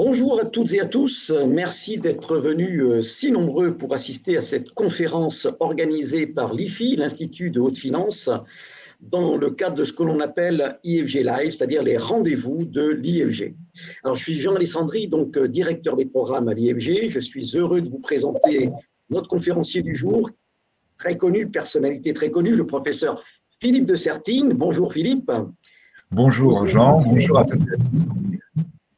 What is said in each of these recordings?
Bonjour à toutes et à tous. Merci d'être venus si nombreux pour assister à cette conférence organisée par l'IFI, l'Institut de Haute Finance, dans le cadre de ce que l'on appelle IFG Live, c'est-à-dire les rendez-vous de l'IFG. Alors, je suis Jean Alessandri, donc directeur des programmes à l'IFG. Je suis heureux de vous présenter notre conférencier du jour, très connu, personnalité très connue, le professeur Philippe de Sertine. Bonjour Philippe. Bonjour Jean, bonjour à tous.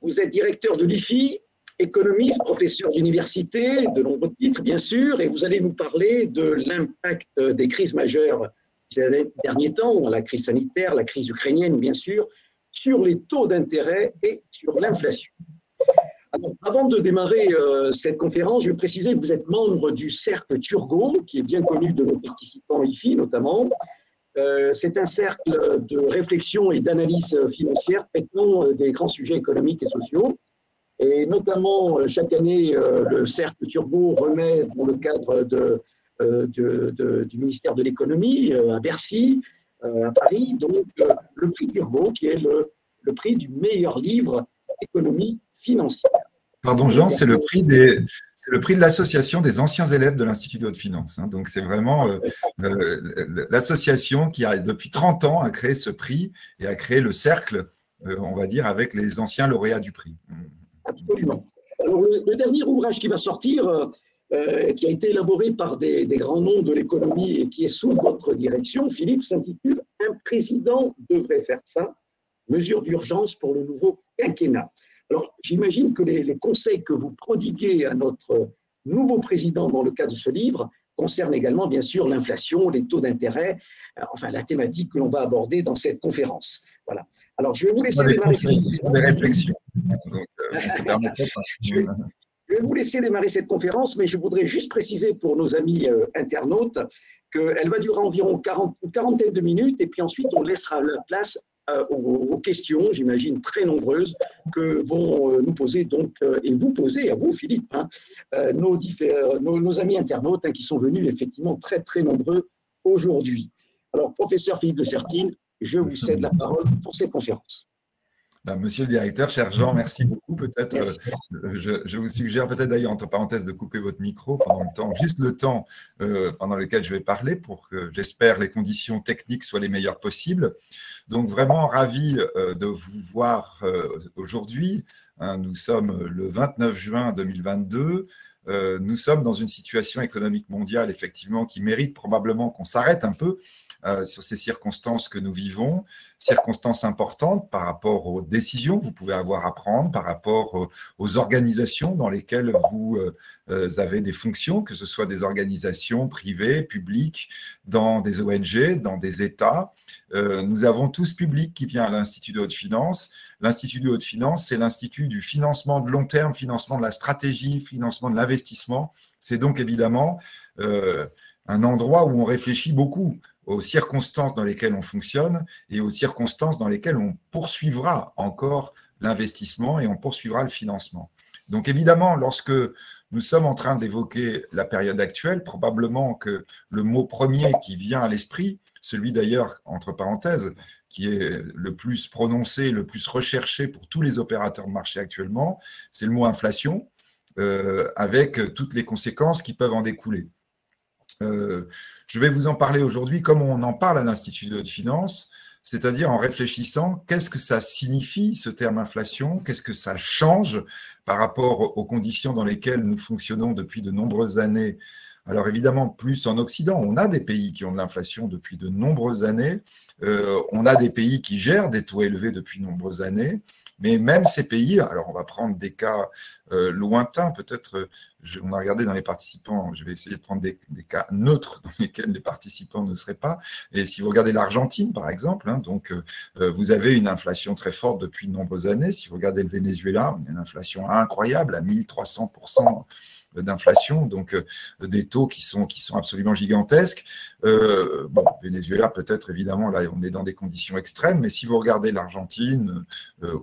Vous êtes directeur de l'IFI, économiste, professeur d'université, de nombreux titres bien sûr, et vous allez nous parler de l'impact des crises majeures ces derniers temps, la crise sanitaire, la crise ukrainienne bien sûr, sur les taux d'intérêt et sur l'inflation. Avant de démarrer cette conférence, je vais préciser que vous êtes membre du cercle Turgot, qui est bien connu de nos participants IFI notamment. C'est un cercle de réflexion et d'analyse financière traitant des grands sujets économiques et sociaux. Et notamment, chaque année, le cercle Turgot remet, dans le cadre du ministère de l'économie, à Bercy, à Paris, donc le prix Turgot, qui est le prix du meilleur livre économie financière. Pardon Jean, c'est le prix de l'association des anciens élèves de l'Institut de Haute Finance. Donc c'est vraiment l'association qui a depuis 30 ans a créé ce prix et a créé le cercle, on va dire, avec les anciens lauréats du prix. Absolument. Alors le dernier ouvrage qui va sortir, qui a été élaboré par des grands noms de l'économie et qui est sous votre direction, Philippe, s'intitule « Un président devrait faire ça, mesures d'urgence pour le nouveau quinquennat ». Alors, j'imagine que les conseils que vous prodiguez à notre nouveau président dans le cadre de ce livre concernent également, bien sûr, l'inflation, les taux d'intérêt, enfin, la thématique que l'on va aborder dans cette conférence. Voilà. Alors, je vais vous laisser démarrer cette conférence. Des réflexions. Donc, je vais vous laisser démarrer cette conférence, mais je voudrais juste préciser pour nos amis internautes qu'elle va durer environ une quarantaine de minutes, et puis ensuite, on laissera la place aux questions, j'imagine très nombreuses, que vont nous poser donc, et vous poser à vous Philippe, nos amis internautes qui sont venus effectivement très très nombreux aujourd'hui. Alors professeur Philippe de Sertine, je vous cède la parole pour cette conférence. Monsieur le directeur, cher Jean, merci beaucoup. Peut-être, je vous suggère peut-être d'ailleurs, entre parenthèses, de couper votre micro pendant le temps, juste le temps pendant lequel je vais parler pour que, j'espère, les conditions techniques soient les meilleures possibles. Donc, vraiment ravi de vous voir aujourd'hui. Nous sommes le 29 juin 2022. Nous sommes dans une situation économique mondiale, effectivement, qui mérite probablement qu'on s'arrête un peu sur ces circonstances que nous vivons, circonstances importantes par rapport aux décisions que vous pouvez avoir à prendre, par rapport aux organisations dans lesquelles vous avez des fonctions, que ce soit des organisations privées, publiques, dans des ONG, dans des États. Nous avons tout ce public qui vient à l'Institut de Haute Finance. L'Institut de Haute Finance, c'est l'Institut du financement de long terme, financement de la stratégie, financement de l'investissement. C'est donc évidemment un endroit où on réfléchit beaucoup aux circonstances dans lesquelles on fonctionne et aux circonstances dans lesquelles on poursuivra encore l'investissement et on poursuivra le financement. Donc évidemment, lorsque nous sommes en train d'évoquer la période actuelle, probablement que le mot premier qui vient à l'esprit, celui d'ailleurs, entre parenthèses, qui est le plus prononcé, le plus recherché pour tous les opérateurs de marché actuellement, c'est le mot inflation, avec toutes les conséquences qui peuvent en découler. Je vais vous en parler aujourd'hui comme on en parle à l'Institut de Haute Finance, c'est-à-dire en réfléchissant qu'est-ce que ça signifie ce terme inflation, qu'est-ce que ça change par rapport aux conditions dans lesquelles nous fonctionnons depuis de nombreuses années. Alors évidemment, plus en Occident, on a des pays qui ont de l'inflation depuis de nombreuses années, on a des pays qui gèrent des taux élevés depuis de nombreuses années, mais même ces pays, alors on va prendre des cas lointains, peut-être, on a regardé dans les participants, je vais essayer de prendre des cas neutres dans lesquels les participants ne seraient pas, et si vous regardez l'Argentine par exemple, donc vous avez une inflation très forte depuis de nombreuses années. Si vous regardez le Venezuela, on a une inflation incroyable à 1300% d'inflation, donc des taux qui sont absolument gigantesques. Bon, Venezuela, peut-être, évidemment, là, on est dans des conditions extrêmes, mais si vous regardez l'Argentine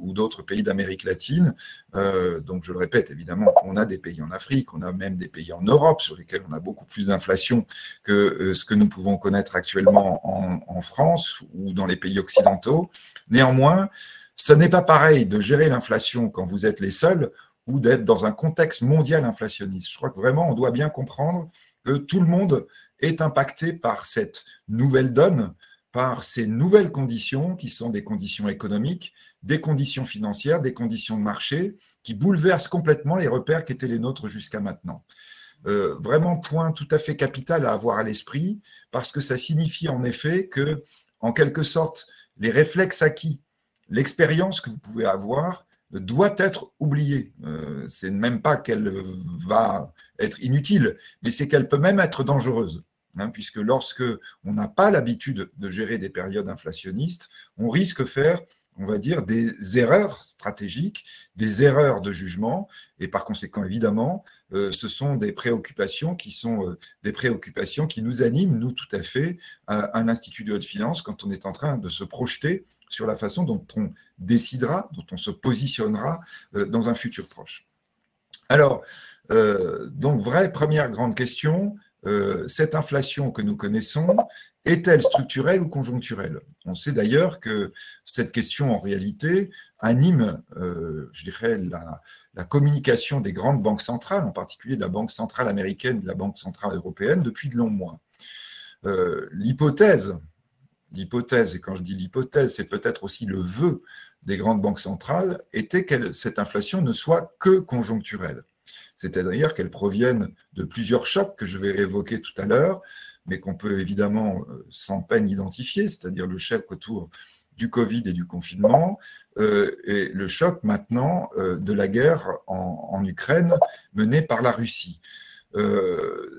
ou d'autres pays d'Amérique latine, donc je le répète, évidemment, on a des pays en Afrique, on a même des pays en Europe sur lesquels on a beaucoup plus d'inflation que ce que nous pouvons connaître actuellement en France ou dans les pays occidentaux. Néanmoins, ce n'est pas pareil de gérer l'inflation quand vous êtes les seuls ou d'être dans un contexte mondial inflationniste. Je crois que vraiment, on doit bien comprendre que tout le monde est impacté par cette nouvelle donne, par ces nouvelles conditions qui sont des conditions économiques, des conditions financières, des conditions de marché qui bouleversent complètement les repères qui étaient les nôtres jusqu'à maintenant. Vraiment point tout à fait capital à avoir à l'esprit, parce que ça signifie en effet que, en quelque sorte, les réflexes acquis, l'expérience que vous pouvez avoir doit être oubliée. C'est même pas qu'elle va être inutile, mais c'est qu'elle peut même être dangereuse. Puisque lorsque on n'a pas l'habitude de gérer des périodes inflationnistes, on risque de faire, on va dire, des erreurs stratégiques, des erreurs de jugement, et par conséquent, évidemment, ce sont des préoccupations qui nous animent, nous, tout à fait, à l'Institut de haute finance, quand on est en train de se projeter sur la façon dont on décidera, dont on se positionnera dans un futur proche. Alors, donc, vraie première grande question, cette inflation que nous connaissons, est-elle structurelle ou conjoncturelle? On sait d'ailleurs que cette question, en réalité, anime, je dirais, la communication des grandes banques centrales, en particulier de la Banque centrale américaine et de la Banque centrale européenne, depuis de longs mois. L'hypothèse, et quand je dis l'hypothèse, c'est peut-être aussi le vœu des grandes banques centrales, était que cette inflation ne soit que conjoncturelle. C'est-à-dire qu'elles proviennent de plusieurs chocs que je vais évoquer tout à l'heure, mais qu'on peut évidemment sans peine identifier, c'est-à-dire le choc autour du Covid et du confinement, et le choc maintenant de la guerre en Ukraine menée par la Russie.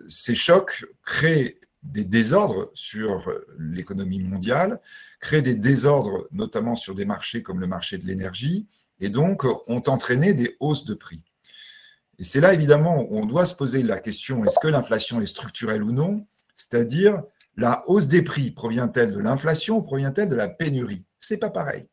Ces chocs créent des désordres sur l'économie mondiale, créent des désordres notamment sur des marchés comme le marché de l'énergie, et donc ont entraîné des hausses de prix. Et c'est là, évidemment, où on doit se poser la question, est-ce que l'inflation est structurelle ou non? C'est-à-dire, la hausse des prix provient-elle de l'inflation ou provient-elle de la pénurie? C'est pas pareil.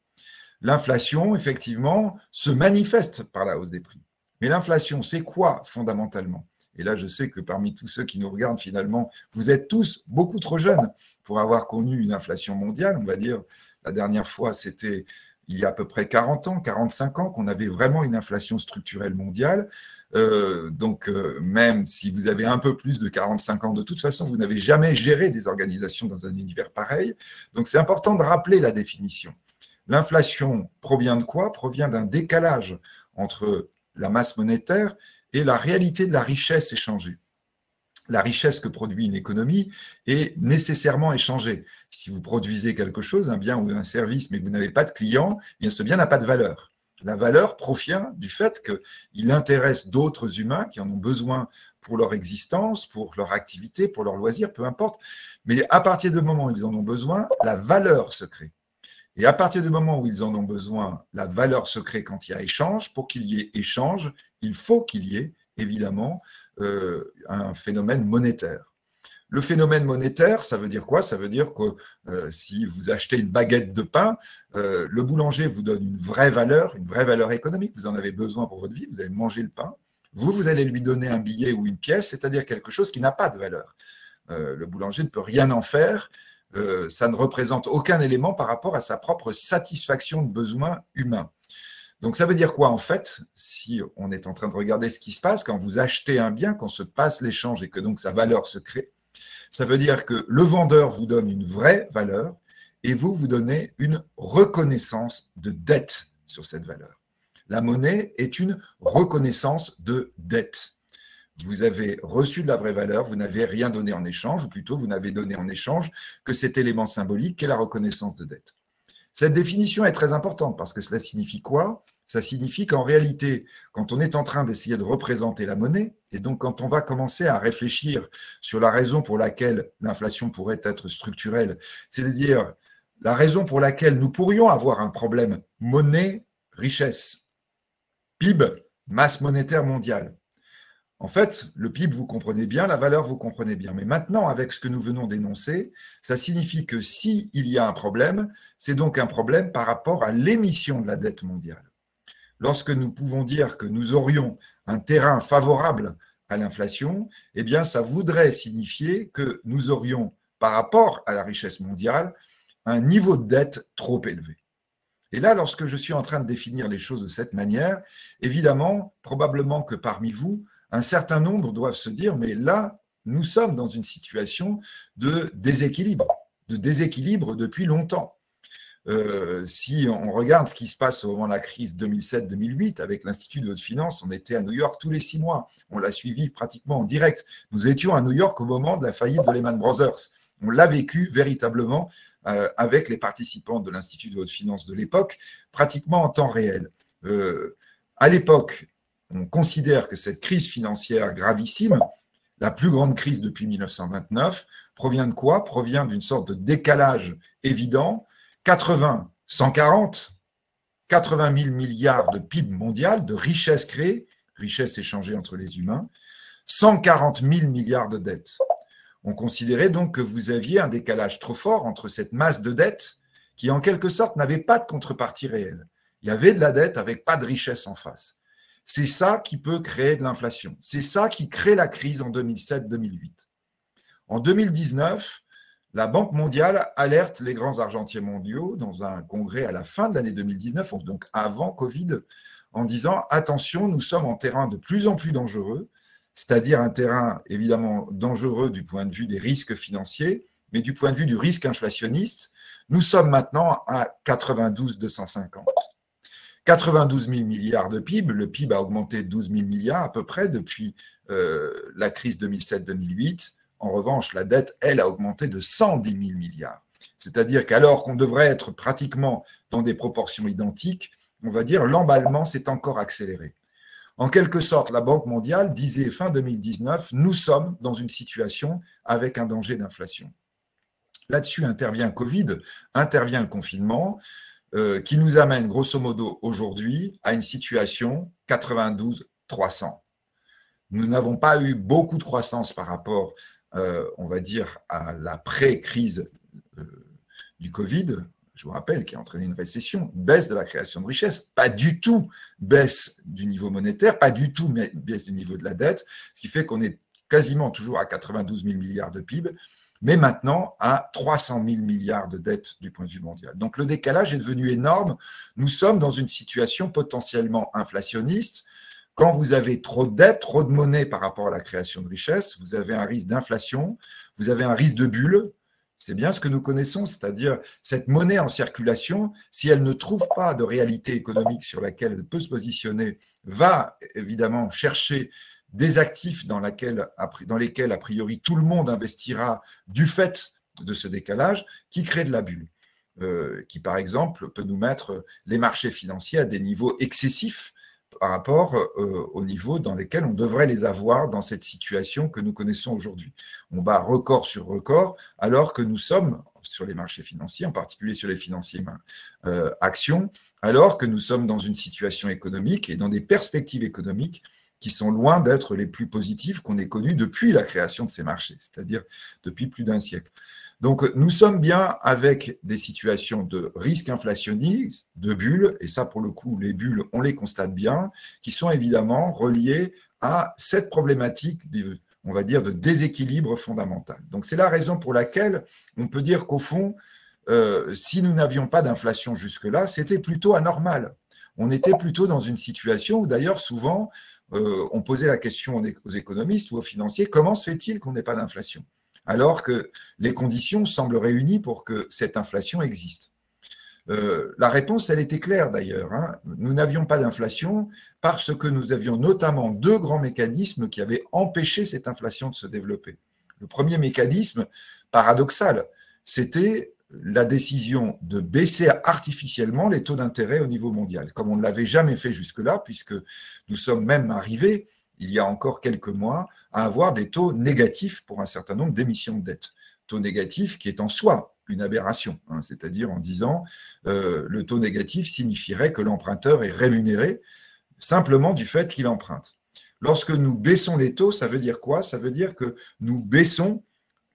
L'inflation, effectivement, se manifeste par la hausse des prix. Mais l'inflation, c'est quoi fondamentalement? Et là, je sais que parmi tous ceux qui nous regardent, finalement, vous êtes tous beaucoup trop jeunes pour avoir connu une inflation mondiale. On va dire, la dernière fois, c'était il y a à peu près 40 ans, 45 ans, qu'on avait vraiment une inflation structurelle mondiale. Donc, même si vous avez un peu plus de 45 ans, de toute façon, vous n'avez jamais géré des organisations dans un univers pareil. Donc, c'est important de rappeler la définition. L'inflation provient de quoi? Provient d'un décalage entre la masse monétaire et la réalité de la richesse échangée. La richesse que produit une économie est nécessairement échangée. Si vous produisez quelque chose, un bien ou un service, mais que vous n'avez pas de clients, eh bien ce bien n'a pas de valeur. La valeur provient du fait qu'il intéresse d'autres humains qui en ont besoin pour leur existence, pour leur activité, pour leur loisir, peu importe. Mais à partir du moment où ils en ont besoin, la valeur se crée. Et à partir du moment où ils en ont besoin, la valeur se crée quand il y a échange. Pour qu'il y ait échange, il faut qu'il y ait évidemment un phénomène monétaire. Le phénomène monétaire, ça veut dire quoi? Ça veut dire que si vous achetez une baguette de pain, le boulanger vous donne une vraie valeur économique. Vous en avez besoin pour votre vie, vous allez manger le pain. Vous allez lui donner un billet ou une pièce, c'est-à-dire quelque chose qui n'a pas de valeur. Le boulanger ne peut rien en faire. Ça ne représente aucun élément par rapport à sa propre satisfaction de besoins humains. Donc, ça veut dire quoi, en fait, si on est en train de regarder ce qui se passe quand vous achetez un bien, quand se passe l'échange et que donc sa valeur se crée? Ça veut dire que le vendeur vous donne une vraie valeur et vous donnez une reconnaissance de dette sur cette valeur. La monnaie est une reconnaissance de dette. Vous avez reçu de la vraie valeur, vous n'avez rien donné en échange, ou plutôt vous n'avez donné en échange que cet élément symbolique qu'est la reconnaissance de dette. Cette définition est très importante parce que cela signifie quoi? Ça signifie qu'en réalité, quand on est en train d'essayer de représenter la monnaie, et donc quand on va commencer à réfléchir sur la raison pour laquelle l'inflation pourrait être structurelle, c'est-à-dire la raison pour laquelle nous pourrions avoir un problème monnaie-richesse, PIB, masse monétaire mondiale. En fait, le PIB, vous comprenez bien, la valeur, vous comprenez bien. Mais maintenant, avec ce que nous venons d'énoncer, ça signifie que s'il y a un problème, c'est donc un problème par rapport à l'émission de la dette mondiale. Lorsque nous pouvons dire que nous aurions un terrain favorable à l'inflation, eh bien, ça voudrait signifier que nous aurions, par rapport à la richesse mondiale, un niveau de dette trop élevé. Et là, lorsque je suis en train de définir les choses de cette manière, évidemment, probablement que parmi vous, un certain nombre doivent se dire, mais là, nous sommes dans une situation de déséquilibre depuis longtemps. Si on regarde ce qui se passe au moment de la crise 2007-2008 avec l'Institut de haute finance, on était à New York tous les 6 mois. On l'a suivi pratiquement en direct. Nous étions à New York au moment de la faillite de Lehman Brothers. On l'a vécu véritablement avec les participants de l'Institut de haute finance de l'époque, pratiquement en temps réel. À l'époque, on considère que cette crise financière gravissime, la plus grande crise depuis 1929, provient de quoi? Provient d'une sorte de décalage évident. 80 000 milliards de PIB mondial, de richesses créées, richesses échangées entre les humains, 140 000 milliards de dettes. On considérait donc que vous aviez un décalage trop fort entre cette masse de dettes qui, en quelque sorte, n'avait pas de contrepartie réelle. Il y avait de la dette avec pas de richesse en face. C'est ça qui peut créer de l'inflation. C'est ça qui crée la crise en 2007-2008. En 2019, la Banque mondiale alerte les grands argentiers mondiaux dans un congrès à la fin de l'année 2019, donc avant Covid, en disant « Attention, nous sommes en terrain de plus en plus dangereux », c'est-à-dire un terrain évidemment dangereux du point de vue des risques financiers, mais du point de vue du risque inflationniste, nous sommes maintenant à 92 250. 92 000 milliards de PIB, le PIB a augmenté de 12 000 milliards à peu près depuis la crise 2007-2008. En revanche, la dette, elle, a augmenté de 110 000 milliards. C'est-à-dire qu'alors qu'on devrait être pratiquement dans des proportions identiques, on va dire l'emballement s'est encore accéléré. En quelque sorte, la Banque mondiale disait fin 2019, nous sommes dans une situation avec un danger d'inflation. Là-dessus intervient Covid, intervient le confinement, qui nous amène grosso modo aujourd'hui à une situation 92-300. Nous n'avons pas eu beaucoup de croissance par rapport on va dire, à la pré-crise du Covid, je vous rappelle, qui a entraîné une récession, baisse de la création de richesse, pas du tout baisse du niveau monétaire, pas du tout baisse du niveau de la dette, ce qui fait qu'on est quasiment toujours à 92 000 milliards de PIB, mais maintenant à 300 000 milliards de dettes du point de vue mondial. Donc le décalage est devenu énorme. Nous sommes dans une situation potentiellement inflationniste. Quand vous avez trop de dettes, trop de monnaie par rapport à la création de richesse, vous avez un risque d'inflation, vous avez un risque de bulle. C'est bien ce que nous connaissons, c'est-à-dire cette monnaie en circulation, si elle ne trouve pas de réalité économique sur laquelle elle peut se positionner, va évidemment chercher des actifs dans lesquels, a priori, tout le monde investira du fait de ce décalage qui crée de la bulle, qui, par exemple, peut nous mettre les marchés financiers à des niveaux excessifs par rapport au niveau dans lesquels on devrait les avoir dans cette situation que nous connaissons aujourd'hui. On bat record sur record, alors que nous sommes sur les marchés financiers, en particulier sur les financiers actions, alors que nous sommes dans une situation économique et dans des perspectives économiques qui sont loin d'être les plus positives qu'on ait connues depuis la création de ces marchés, c'est-à-dire depuis plus d'un siècle. Donc, nous sommes bien avec des situations de risque inflationniste, de bulles, et ça, pour le coup, les bulles, on les constate bien, qui sont évidemment reliées à cette problématique, on va dire, de déséquilibre fondamental. Donc, c'est la raison pour laquelle on peut dire qu'au fond, si nous n'avions pas d'inflation jusque-là, c'était plutôt anormal. On était plutôt dans une situation où, d'ailleurs, souvent, on posait la question aux économistes ou aux financiers, comment se fait-il qu'on n'ait pas d'inflation ? Alors que les conditions semblent réunies pour que cette inflation existe. La réponse, elle était claire d'ailleurs. Nous n'avions pas d'inflation parce que nous avions notamment deux grands mécanismes qui avaient empêché cette inflation de se développer. Le premier mécanisme, paradoxal, c'était la décision de baisser artificiellement les taux d'intérêt au niveau mondial, comme on ne l'avait jamais fait jusque-là, puisque nous sommes même arrivés il y a encore quelques mois, à avoir des taux négatifs pour un certain nombre d'émissions de dette. Taux négatif qui est en soi une aberration, c'est-à-dire en disant le taux négatif signifierait que l'emprunteur est rémunéré simplement du fait qu'il emprunte. Lorsque nous baissons les taux, ça veut dire quoi? Ça veut dire que nous baissons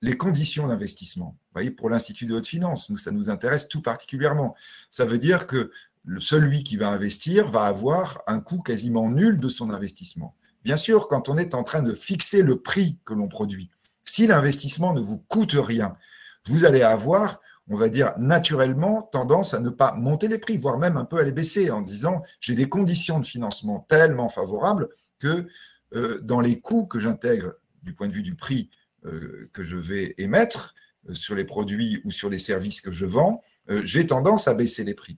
les conditions d'investissement. Vous voyez, pour l'Institut de haute finance, ça nous intéresse tout particulièrement. Ça veut dire que celui qui va investir va avoir un coût quasiment nul de son investissement. Bien sûr, quand on est en train de fixer le prix que l'on produit, si l'investissement ne vous coûte rien, vous allez avoir, on va dire, naturellement tendance à ne pas monter les prix, voire même un peu à les baisser en disant j'ai des conditions de financement tellement favorables que dans les coûts que j'intègre du point de vue du prix que je vais émettre sur les produits ou sur les services que je vends, j'ai tendance à baisser les prix.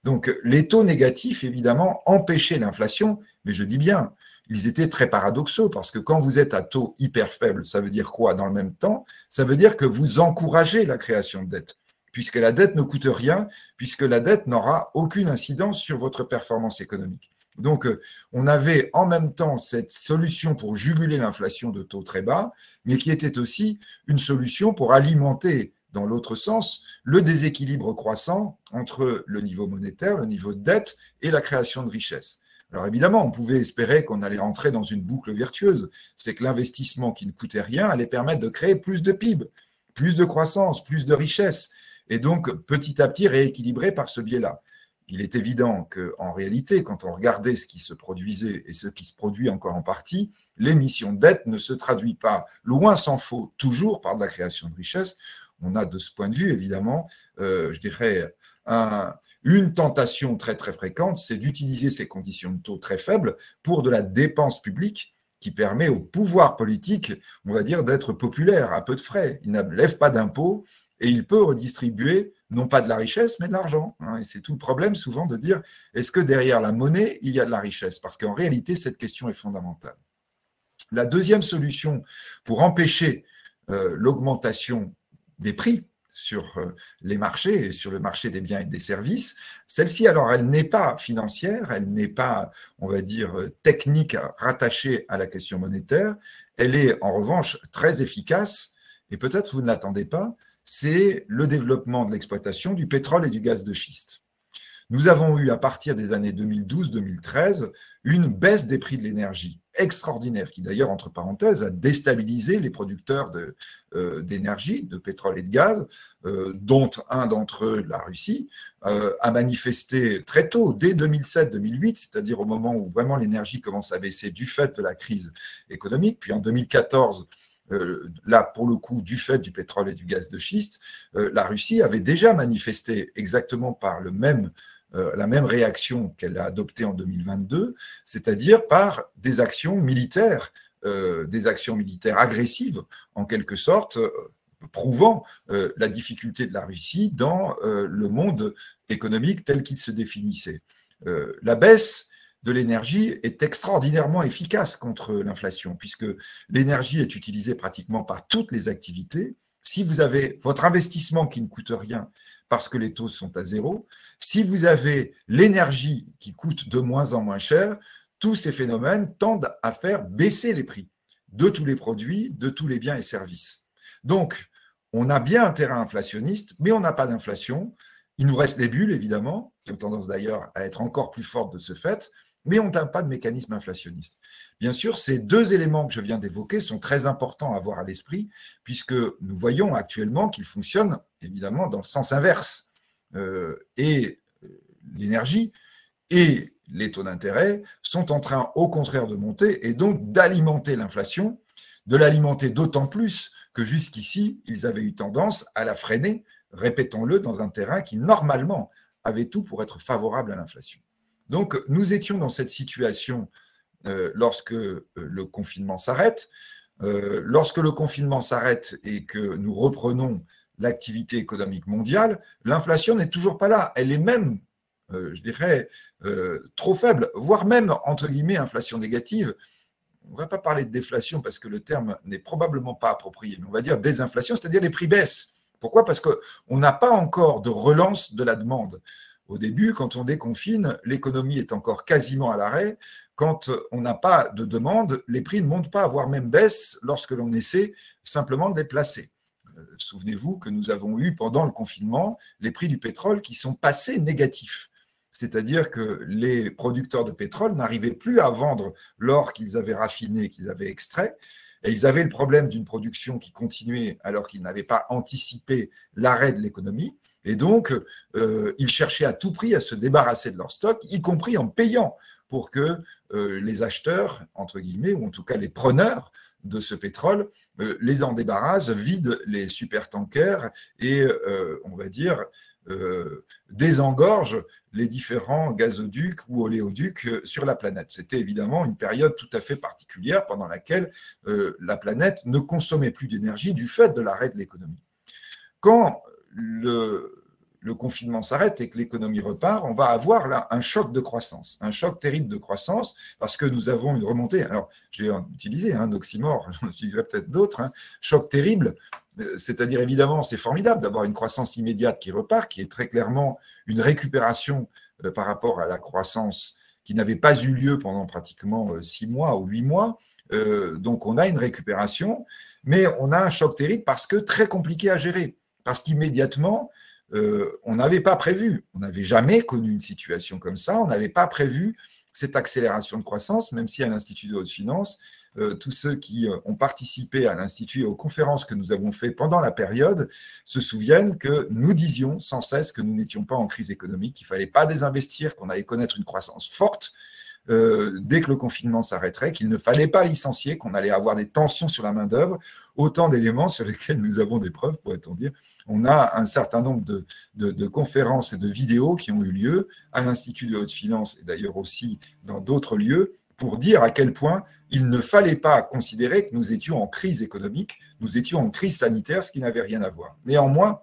Donc, les taux négatifs, évidemment, empêchaient l'inflation, mais je dis bien, ils étaient très paradoxaux, parce que quand vous êtes à taux hyper faible, ça veut dire quoi dans le même temps? Ça veut dire que vous encouragez la création de dette, puisque la dette ne coûte rien, puisque la dette n'aura aucune incidence sur votre performance économique. Donc, on avait en même temps cette solution pour juguler l'inflation de taux très bas, mais qui était aussi une solution pour alimenter, dans l'autre sens, le déséquilibre croissant entre le niveau monétaire, le niveau de dette et la création de richesse. Alors évidemment, on pouvait espérer qu'on allait rentrer dans une boucle vertueuse. C'est que l'investissement qui ne coûtait rien allait permettre de créer plus de PIB, plus de croissance, plus de richesse, et donc petit à petit rééquilibrer par ce biais-là. Il est évident qu'en réalité, quand on regardait ce qui se produisait et ce qui se produit encore en partie, l'émission de dette ne se traduit pas, loin s'en faut, toujours par de la création de richesse. On a de ce point de vue, évidemment, je dirais, une tentation très très fréquente, c'est d'utiliser ces conditions de taux très faibles pour de la dépense publique qui permet au pouvoir politique, on va dire, d'être populaire à peu de frais. Il ne lève pas d'impôts et il peut redistribuer non pas de la richesse, mais de l'argent. Et c'est tout le problème souvent de dire, est-ce que derrière la monnaie, il y a de la richesse? Parce qu'en réalité, cette question est fondamentale. La deuxième solution pour empêcher l'augmentation des prix sur les marchés et sur le marché des biens et des services. Celle-ci, alors, elle n'est pas financière, elle n'est pas, on va dire, technique rattachée à la question monétaire. Elle est, en revanche, très efficace, et peut-être vous ne l'attendez pas, c'est le développement de l'exploitation du pétrole et du gaz de schiste. Nous avons eu, à partir des années 2012-2013, une baisse des prix de l'énergie extraordinaire, qui d'ailleurs, entre parenthèses, a déstabilisé les producteurs d'énergie, de pétrole et de gaz, dont un d'entre eux, la Russie, a manifesté très tôt, dès 2007-2008, c'est-à-dire au moment où vraiment l'énergie commence à baisser du fait de la crise économique, puis en 2014, là, pour le coup, du fait du pétrole et du gaz de schiste, la Russie avait déjà manifesté exactement par la même réaction qu'elle a adoptée en 2022, c'est-à-dire par des actions militaires agressives, en quelque sorte, prouvant la difficulté de la Russie dans le monde économique tel qu'il se définissait. La baisse de l'énergie est extraordinairement efficace contre l'inflation, puisque l'énergie est utilisée pratiquement par toutes les activités. Si vous avez votre investissement qui ne coûte rien parce que les taux sont à zéro, si vous avez l'énergie qui coûte de moins en moins cher, tous ces phénomènes tendent à faire baisser les prix de tous les produits, de tous les biens et services. Donc, on a bien un terrain inflationniste, mais on n'a pas d'inflation. Il nous reste les bulles, évidemment, qui ont tendance d'ailleurs à être encore plus fortes de ce fait, mais on n'a pas de mécanisme inflationniste. Bien sûr, ces deux éléments que je viens d'évoquer sont très importants à avoir à l'esprit, puisque nous voyons actuellement qu'ils fonctionnent évidemment dans le sens inverse. Et l'énergie et les taux d'intérêt sont en train, au contraire, de monter et donc d'alimenter l'inflation, de l'alimenter d'autant plus que jusqu'ici, ils avaient eu tendance à la freiner, répétons-le, dans un terrain qui, normalement, avait tout pour être favorable à l'inflation. Donc, nous étions dans cette situation lorsque le confinement s'arrête. Lorsque le confinement s'arrête et que nous reprenons l'activité économique mondiale, l'inflation n'est toujours pas là. Elle est même, je dirais, trop faible, voire même, entre guillemets, inflation négative. On ne va pas parler de déflation parce que le terme n'est probablement pas approprié, mais on va dire désinflation, c'est-à-dire les prix baissent. Pourquoi? Parce qu'on n'a pas encore de relance de la demande. Au début, quand on déconfine, l'économie est encore quasiment à l'arrêt. Quand on n'a pas de demande, les prix ne montent pas, voire même baissent lorsque l'on essaie simplement de les placer. Souvenez-vous que nous avons eu pendant le confinement les prix du pétrole qui sont passés négatifs. C'est-à-dire que les producteurs de pétrole n'arrivaient plus à vendre l'or qu'ils avaient raffiné, qu'ils avaient extrait. Et ils avaient le problème d'une production qui continuait alors qu'ils n'avaient pas anticipé l'arrêt de l'économie. Et donc, ils cherchaient à tout prix à se débarrasser de leur stock, y compris en payant pour que les acheteurs, entre guillemets, ou en tout cas les preneurs, de ce pétrole, les en débarrassent, vident les supertankers et, on va dire, désengorgent les différents gazoducs ou oléoducs sur la planète. C'était évidemment une période tout à fait particulière pendant laquelle la planète ne consommait plus d'énergie du fait de l'arrêt de l'économie. Quand le confinement s'arrête et que l'économie repart, on va avoir là un choc de croissance, un choc terrible de croissance, parce que nous avons une remontée. Alors, j'ai utilisé un oxymore, j'en utiliserai peut-être d'autres, choc terrible, c'est-à-dire évidemment, c'est formidable d'avoir une croissance immédiate qui repart, qui est très clairement une récupération par rapport à la croissance qui n'avait pas eu lieu pendant pratiquement 6 mois ou 8 mois. Donc, on a une récupération, mais on a un choc terrible parce que très compliqué à gérer, parce qu'immédiatement, on n'avait pas prévu, on n'avait jamais connu une situation comme ça, on n'avait pas prévu cette accélération de croissance, même si à l'Institut de haute finance, tous ceux qui ont participé à l'Institut et aux conférences que nous avons faites pendant la période se souviennent que nous disions sans cesse que nous n'étions pas en crise économique, qu'il ne fallait pas désinvestir, qu'on allait connaître une croissance forte dès que le confinement s'arrêterait, qu'il ne fallait pas licencier, qu'on allait avoir des tensions sur la main-d'œuvre, autant d'éléments sur lesquels nous avons des preuves, pourrait-on dire. On a un certain nombre de conférences et de vidéos qui ont eu lieu à l'Institut de haute finance et d'ailleurs aussi dans d'autres lieux pour dire à quel point il ne fallait pas considérer que nous étions en crise économique, nous étions en crise sanitaire, ce qui n'avait rien à voir. Néanmoins,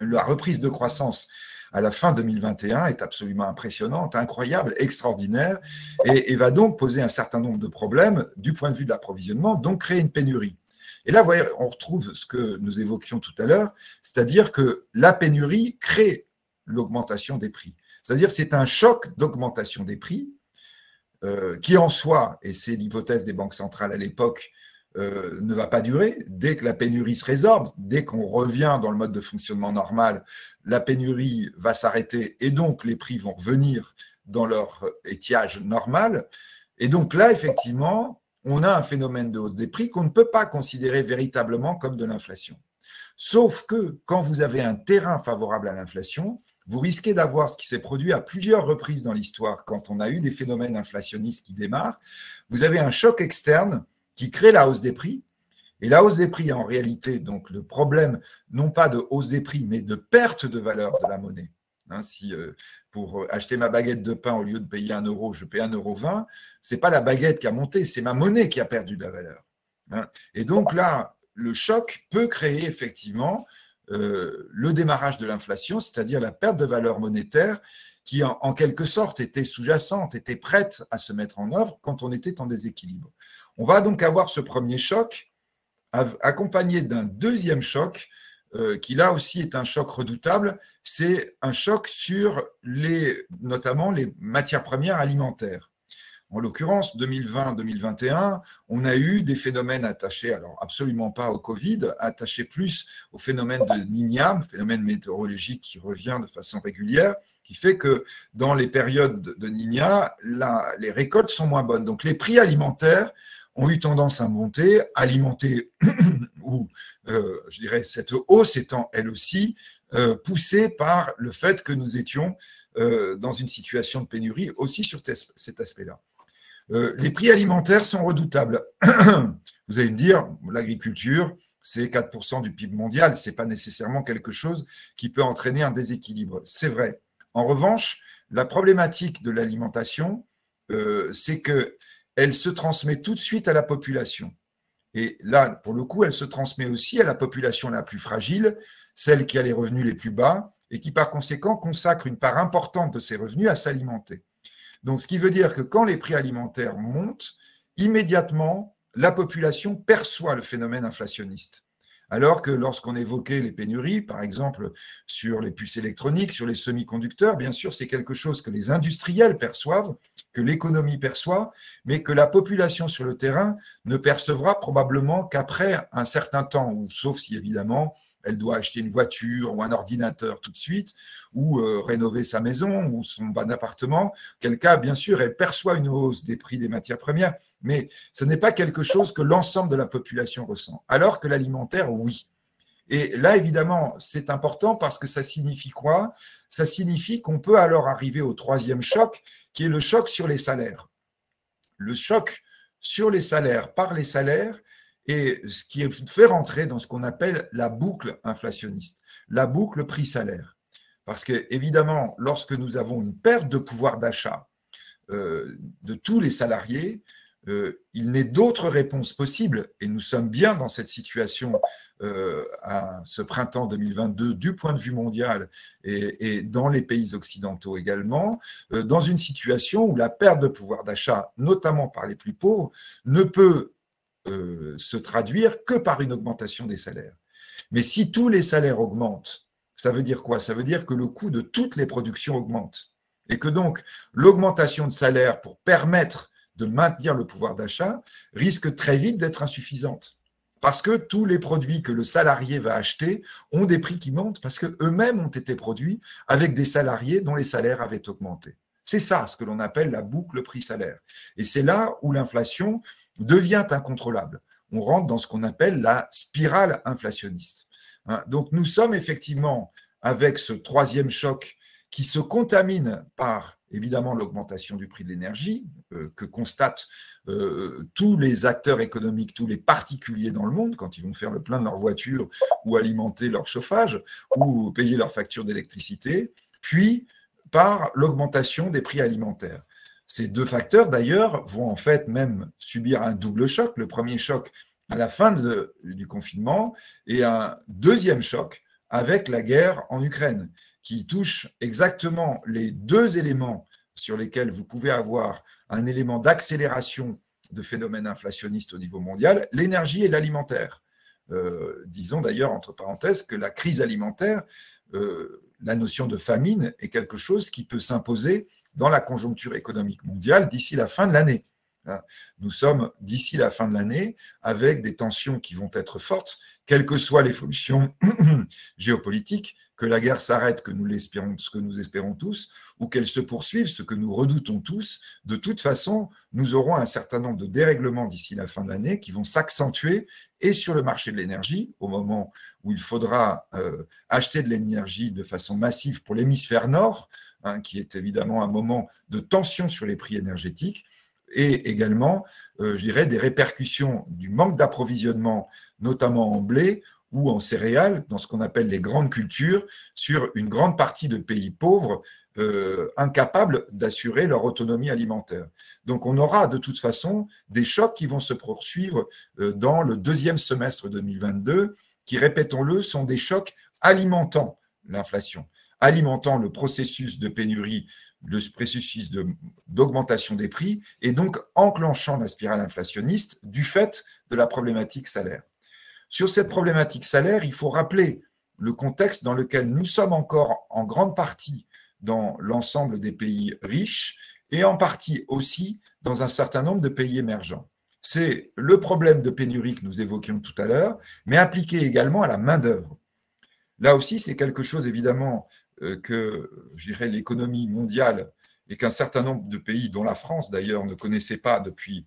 la reprise de croissance à la fin 2021 est absolument impressionnante, incroyable, extraordinaire, et va donc poser un certain nombre de problèmes du point de vue de l'approvisionnement, donc créer une pénurie. Et là, vous voyez, on retrouve ce que nous évoquions tout à l'heure, c'est-à-dire que la pénurie crée l'augmentation des prix. C'est-à-dire que c'est un choc d'augmentation des prix qui en soi, et c'est l'hypothèse des banques centrales à l'époque, ne va pas durer. Dès que la pénurie se résorbe, dès qu'on revient dans le mode de fonctionnement normal, la pénurie va s'arrêter et donc les prix vont revenir dans leur étiage normal. Et donc là, effectivement, on a un phénomène de hausse des prix qu'on ne peut pas considérer véritablement comme de l'inflation. Sauf que quand vous avez un terrain favorable à l'inflation, vous risquez d'avoir ce qui s'est produit à plusieurs reprises dans l'histoire quand on a eu des phénomènes inflationnistes qui démarrent. Vous avez un choc externe qui crée la hausse des prix. Et la hausse des prix, en réalité, donc le problème, non pas de hausse des prix, mais de perte de valeur de la monnaie. Si pour acheter ma baguette de pain, au lieu de payer 1 euro, je paye 1,20 €, ce n'est pas la baguette qui a monté, c'est ma monnaie qui a perdu de la valeur. Et donc là, le choc peut créer effectivement le démarrage de l'inflation, c'est-à-dire la perte de valeur monétaire qui, en quelque sorte, était sous-jacente, était prête à se mettre en œuvre quand on était en déséquilibre. On va donc avoir ce premier choc accompagné d'un deuxième choc qui là aussi est un choc redoutable, c'est un choc sur notamment les matières premières alimentaires. En l'occurrence, 2020-2021, on a eu des phénomènes attachés, alors absolument pas au Covid, attachés plus au phénomène de Niña, phénomène météorologique qui revient de façon régulière, qui fait que dans les périodes de Niña, les récoltes sont moins bonnes. Donc les prix alimentaires ont eu tendance à monter, alimentés, ou je dirais cette hausse étant elle aussi poussée par le fait que nous étions dans une situation de pénurie aussi sur cet aspect-là. Les prix alimentaires sont redoutables. Vous allez me dire, l'agriculture, c'est 4% du PIB mondial, ce n'est pas nécessairement quelque chose qui peut entraîner un déséquilibre. C'est vrai. En revanche, la problématique de l'alimentation, c'est qu'elle se transmet tout de suite à la population. Et là, pour le coup, elle se transmet aussi à la population la plus fragile, celle qui a les revenus les plus bas et qui, par conséquent, consacre une part importante de ses revenus à s'alimenter. Donc, ce qui veut dire que quand les prix alimentaires montent, immédiatement, la population perçoit le phénomène inflationniste. Alors que lorsqu'on évoquait les pénuries, par exemple sur les puces électroniques, sur les semi-conducteurs, bien sûr, c'est quelque chose que les industriels perçoivent, que l'économie perçoit, mais que la population sur le terrain ne percevra probablement qu'après un certain temps, ou sauf si évidemment elle doit acheter une voiture ou un ordinateur tout de suite, ou rénover sa maison ou son bon appartement. Quel cas, bien sûr, elle perçoit une hausse des prix des matières premières, mais ce n'est pas quelque chose que l'ensemble de la population ressent, alors que l'alimentaire, oui. Et là, évidemment, c'est important parce que ça signifie quoi? Ça signifie qu'on peut alors arriver au troisième choc, qui est le choc sur les salaires. Le choc sur les salaires, par les salaires, et ce qui fait rentrer dans ce qu'on appelle la boucle inflationniste, la boucle prix-salaire. Parce qu'évidemment, lorsque nous avons une perte de pouvoir d'achat de tous les salariés, il n'est d'autre réponse possible, et nous sommes bien dans cette situation à ce printemps 2022 du point de vue mondial et dans les pays occidentaux également, dans une situation où la perte de pouvoir d'achat, notamment par les plus pauvres, ne peut se traduire que par une augmentation des salaires. Mais si tous les salaires augmentent, ça veut dire quoi? Ça veut dire que le coût de toutes les productions augmente. Et que donc l'augmentation de salaire pour permettre de maintenir le pouvoir d'achat risque très vite d'être insuffisante. Parce que tous les produits que le salarié va acheter ont des prix qui montent parce qu'eux-mêmes ont été produits avec des salariés dont les salaires avaient augmenté. C'est ça ce que l'on appelle la boucle prix-salaire. Et c'est là où l'inflation devient incontrôlable. On rentre dans ce qu'on appelle la spirale inflationniste. Donc nous sommes effectivement avec ce troisième choc qui se contamine par évidemment l'augmentation du prix de l'énergie que constatent tous les acteurs économiques, tous les particuliers dans le monde quand ils vont faire le plein de leur voiture ou alimenter leur chauffage ou payer leur facture d'électricité, puis par l'augmentation des prix alimentaires. Ces deux facteurs d'ailleurs vont en fait même subir un double choc. Le premier choc à la fin du confinement et un deuxième choc avec la guerre en Ukraine, qui touche exactement les deux éléments sur lesquels vous pouvez avoir un élément d'accélération de phénomènes inflationnistes au niveau mondial, l'énergie et l'alimentaire. Disons d'ailleurs, entre parenthèses, que la crise alimentaire, la notion de famine est quelque chose qui peut s'imposer dans la conjoncture économique mondiale d'ici la fin de l'année. Nous sommes d'ici la fin de l'année avec des tensions qui vont être fortes, quelle que soit l'évolution géopolitique, que la guerre s'arrête, que nous l'espérons, ce que nous espérons tous, ou qu'elle se poursuive, ce que nous redoutons tous. De toute façon, nous aurons un certain nombre de dérèglements d'ici la fin de l'année qui vont s'accentuer et sur le marché de l'énergie, au moment où il faudra acheter de l'énergie de façon massive pour l'hémisphère nord, qui est évidemment un moment de tension sur les prix énergétiques, et également, je dirais, des répercussions du manque d'approvisionnement, notamment en blé ou en céréales, dans ce qu'on appelle les grandes cultures, sur une grande partie de pays pauvres incapables d'assurer leur autonomie alimentaire. Donc on aura de toute façon des chocs qui vont se poursuivre dans le deuxième semestre 2022, qui, répétons-le, sont des chocs alimentant l'inflation, alimentant le processus de pénurie, le processus d'augmentation des prix, et donc enclenchant la spirale inflationniste du fait de la problématique salaire. Sur cette problématique salaire, il faut rappeler le contexte dans lequel nous sommes encore en grande partie dans l'ensemble des pays riches et en partie aussi dans un certain nombre de pays émergents. C'est le problème de pénurie que nous évoquions tout à l'heure, mais appliqué également à la main-d'œuvre. Là aussi, c'est quelque chose évidemment que, je dirais, l'économie mondiale et qu'un certain nombre de pays, dont la France d'ailleurs, ne connaissait pas depuis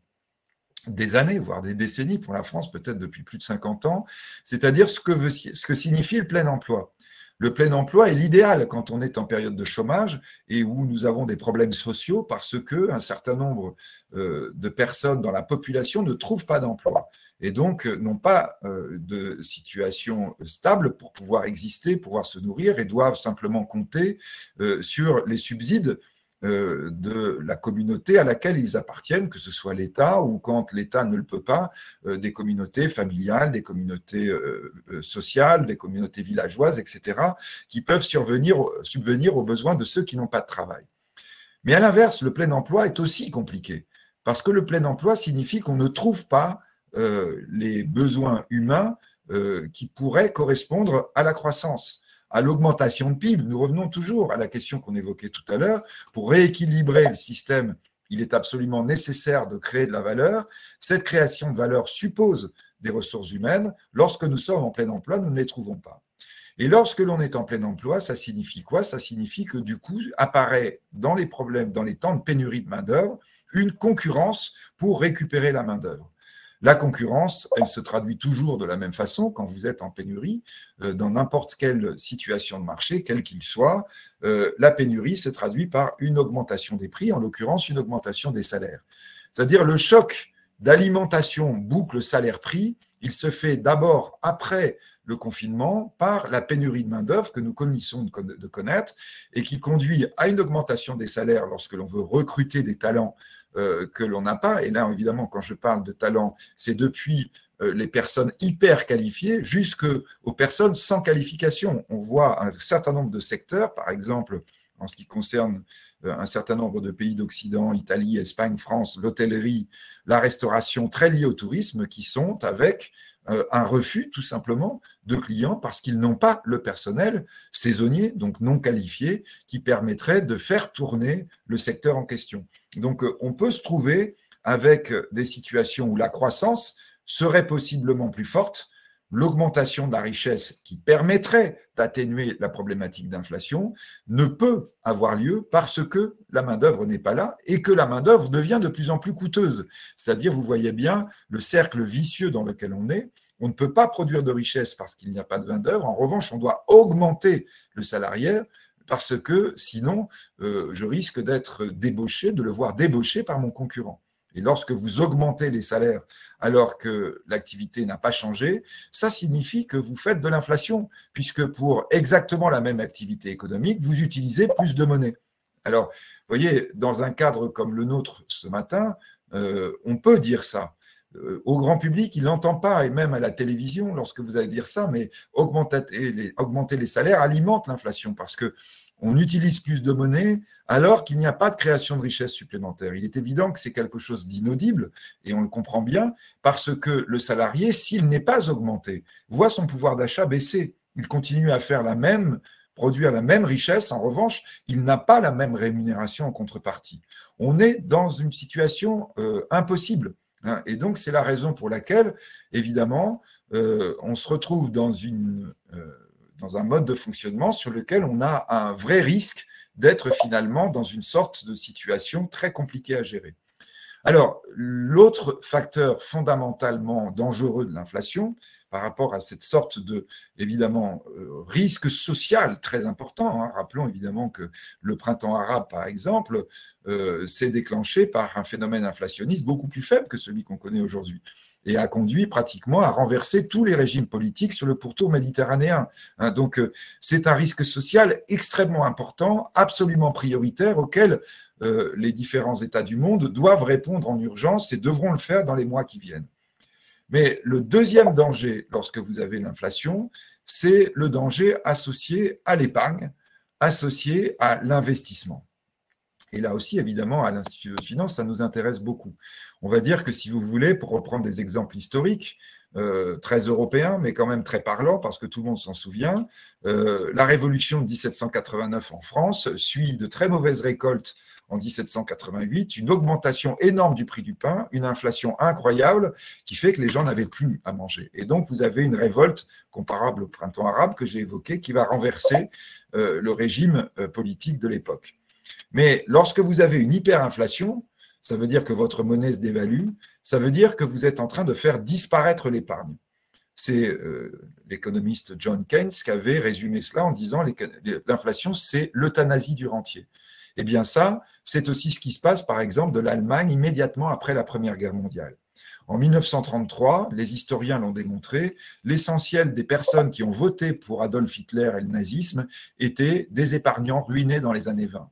des années, voire des décennies, pour la France peut-être depuis plus de 50 ans, c'est-à-dire ce que signifie le plein emploi. Le plein emploi est l'idéal quand on est en période de chômage et où nous avons des problèmes sociaux parce qu'un certain nombre de personnes dans la population ne trouvent pas d'emploi et donc n'ont pas de situation stable pour pouvoir exister, pouvoir se nourrir et doivent simplement compter sur les subsides de la communauté à laquelle ils appartiennent, que ce soit l'État ou, quand l'État ne le peut pas, des communautés familiales, des communautés sociales, des communautés villageoises, etc., qui peuvent subvenir aux besoins de ceux qui n'ont pas de travail. Mais à l'inverse, le plein emploi est aussi compliqué, parce que le plein emploi signifie qu'on ne trouve pas les besoins humains qui pourraient correspondre à la croissance, à l'augmentation de PIB. Nous revenons toujours à la question qu'on évoquait tout à l'heure. Pour rééquilibrer le système, il est absolument nécessaire de créer de la valeur. Cette création de valeur suppose des ressources humaines. Lorsque nous sommes en plein emploi, nous ne les trouvons pas. Et lorsque l'on est en plein emploi, ça signifie quoi? Ça signifie que du coup, apparaît dans les problèmes, dans les temps de pénurie de main-d'œuvre, une concurrence pour récupérer la main-d'œuvre. La concurrence, elle se traduit toujours de la même façon quand vous êtes en pénurie, dans n'importe quelle situation de marché, quel qu'il soit. La pénurie se traduit par une augmentation des prix, en l'occurrence une augmentation des salaires. C'est-à-dire le choc d'alimentation boucle salaire-prix, il se fait d'abord après le confinement par la pénurie de main-d'œuvre que nous connaissons de connaître et qui conduit à une augmentation des salaires lorsque l'on veut recruter des talents que l'on n'a pas. Et là, évidemment, quand je parle de talents, c'est depuis les personnes hyper qualifiées jusqu'aux personnes sans qualification. On voit un certain nombre de secteurs, par exemple, en ce qui concerne un certain nombre de pays d'Occident, Italie, Espagne, France, l'hôtellerie, la restauration, très liés au tourisme, qui sont avec un refus tout simplement de clients parce qu'ils n'ont pas le personnel saisonnier, donc non qualifié, qui permettrait de faire tourner le secteur en question. Donc on peut se trouver avec des situations où la croissance serait possiblement plus forte, l'augmentation de la richesse qui permettrait d'atténuer la problématique d'inflation ne peut avoir lieu parce que la main-d'œuvre n'est pas là et que la main-d'œuvre devient de plus en plus coûteuse. C'est-à-dire, vous voyez bien le cercle vicieux dans lequel on est. On ne peut pas produire de richesse parce qu'il n'y a pas de main-d'œuvre. En revanche, on doit augmenter le salarié parce que sinon, je risque d'être débauché, de le voir débauché par mon concurrent. Et lorsque vous augmentez les salaires alors que l'activité n'a pas changé, ça signifie que vous faites de l'inflation, puisque pour exactement la même activité économique, vous utilisez plus de monnaie. Alors, vous voyez, dans un cadre comme le nôtre ce matin, on peut dire ça. Au grand public, il n'entend pas, et même à la télévision, lorsque vous allez dire ça, mais augmenter les salaires alimente l'inflation, parce que on utilise plus de monnaie alors qu'il n'y a pas de création de richesse supplémentaire. Il est évident que c'est quelque chose d'inaudible, et on le comprend bien, parce que le salarié, s'il n'est pas augmenté, voit son pouvoir d'achat baisser. Il continue à produire la même richesse. En revanche, il n'a pas la même rémunération en contrepartie. On est dans une situation impossible. Et donc, c'est la raison pour laquelle, évidemment, on se retrouve dans un mode de fonctionnement sur lequel on a un vrai risque d'être finalement dans une sorte de situation très compliquée à gérer. Alors, l'autre facteur fondamentalement dangereux de l'inflation, par rapport à cette sorte de, évidemment, risque social très important, rappelons évidemment que le printemps arabe, par exemple, s'est déclenché par un phénomène inflationniste beaucoup plus faible que celui qu'on connaît aujourd'hui, et a conduit pratiquement à renverser tous les régimes politiques sur le pourtour méditerranéen. Donc, c'est un risque social extrêmement important, absolument prioritaire, auquel les différents États du monde doivent répondre en urgence et devront le faire dans les mois qui viennent. Mais le deuxième danger lorsque vous avez l'inflation, c'est le danger associé à l'épargne, associé à l'investissement. Et là aussi, évidemment, à l'Institut de finance, ça nous intéresse beaucoup. On va dire que si vous voulez, pour reprendre des exemples historiques, très européens, mais quand même très parlants, parce que tout le monde s'en souvient, la révolution de 1789 en France suit de très mauvaises récoltes en 1788, une augmentation énorme du prix du pain, une inflation incroyable qui fait que les gens n'avaient plus à manger. Et donc, vous avez une révolte comparable au printemps arabe que j'ai évoqué qui va renverser le régime politique de l'époque. Mais lorsque vous avez une hyperinflation, ça veut dire que votre monnaie se dévalue, ça veut dire que vous êtes en train de faire disparaître l'épargne. C'est l'économiste John Keynes qui avait résumé cela en disant l'inflation, c'est l'euthanasie du rentier. Eh bien ça, c'est aussi ce qui se passe par exemple de l'Allemagne immédiatement après la Première Guerre mondiale. En 1933, les historiens l'ont démontré, l'essentiel des personnes qui ont voté pour Adolf Hitler et le nazisme étaient des épargnants ruinés dans les années 20.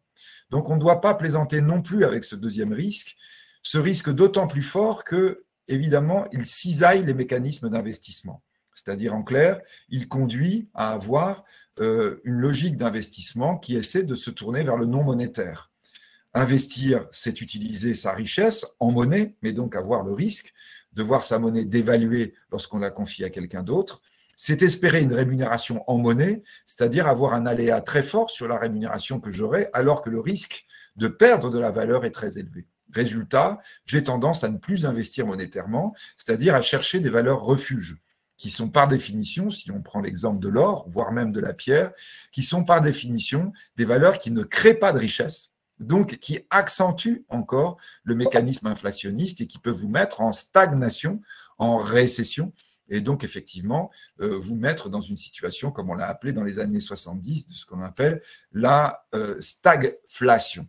Donc on ne doit pas plaisanter non plus avec ce deuxième risque, ce risque d'autant plus fort que, évidemment, il cisaille les mécanismes d'investissement. C'est-à-dire, en clair, il conduit à avoir une logique d'investissement qui essaie de se tourner vers le non monétaire. Investir, c'est utiliser sa richesse en monnaie, mais donc avoir le risque de voir sa monnaie dévaluer lorsqu'on la confie à quelqu'un d'autre. C'est espérer une rémunération en monnaie, c'est-à-dire avoir un aléa très fort sur la rémunération que j'aurai, alors que le risque de perdre de la valeur est très élevé. Résultat, j'ai tendance à ne plus investir monétairement, c'est-à-dire à chercher des valeurs refuges, qui sont par définition, si on prend l'exemple de l'or, voire même de la pierre, qui sont par définition des valeurs qui ne créent pas de richesse, donc qui accentuent encore le mécanisme inflationniste et qui peuvent vous mettre en stagnation, en récession, et donc effectivement vous mettre dans une situation, comme on l'a appelé dans les années 70, de ce qu'on appelle la stagflation.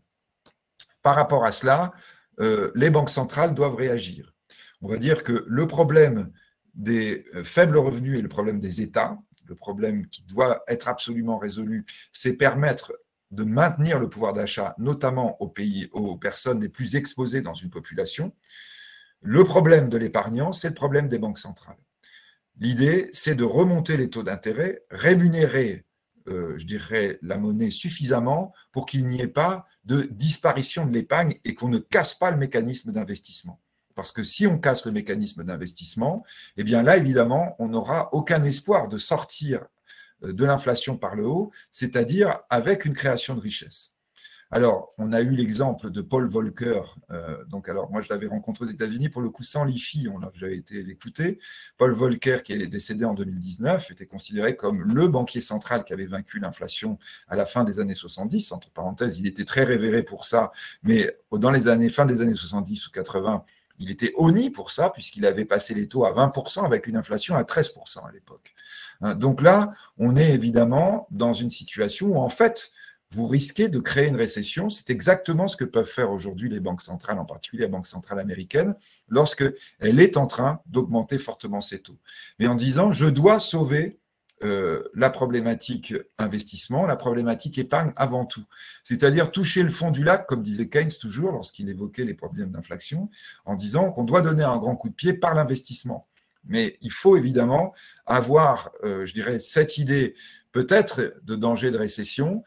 Par rapport à cela, les banques centrales doivent réagir. On va dire que le problème des faibles revenus et le problème des États, le problème qui doit être absolument résolu, c'est permettre de maintenir le pouvoir d'achat, notamment aux personnes les plus exposées dans une population. Le problème de l'épargnant, c'est le problème des banques centrales. L'idée, c'est de remonter les taux d'intérêt, rémunérer, je dirais, la monnaie suffisamment pour qu'il n'y ait pas de disparition de l'épargne et qu'on ne casse pas le mécanisme d'investissement. Parce que si on casse le mécanisme d'investissement, eh bien là, évidemment, on n'aura aucun espoir de sortir de l'inflation par le haut, c'est-à-dire avec une création de richesse. Alors, on a eu l'exemple de Paul Volcker. Alors, moi, je l'avais rencontré aux États-Unis, pour le coup, sans l'IFI, j'avais été l'écouter. Paul Volcker, qui est décédé en 2019, était considéré comme le banquier central qui avait vaincu l'inflation à la fin des années 70. Entre parenthèses, il était très révéré pour ça, mais dans les fin des années 70 ou 80, il était honni pour ça, puisqu'il avait passé les taux à 20% avec une inflation à 13% à l'époque. Donc là, on est évidemment dans une situation où, en fait, vous risquez de créer une récession. C'est exactement ce que peuvent faire aujourd'hui les banques centrales, en particulier la Banque centrale américaine, lorsqu'elle est en train d'augmenter fortement ses taux. Mais en disant, je dois sauver la problématique investissement, la problématique épargne avant tout. C'est-à-dire toucher le fond du lac, comme disait Keynes toujours lorsqu'il évoquait les problèmes d'inflation, en disant qu'on doit donner un grand coup de pied par l'investissement. Mais il faut évidemment avoir, je dirais, cette idée peut-être de danger de récession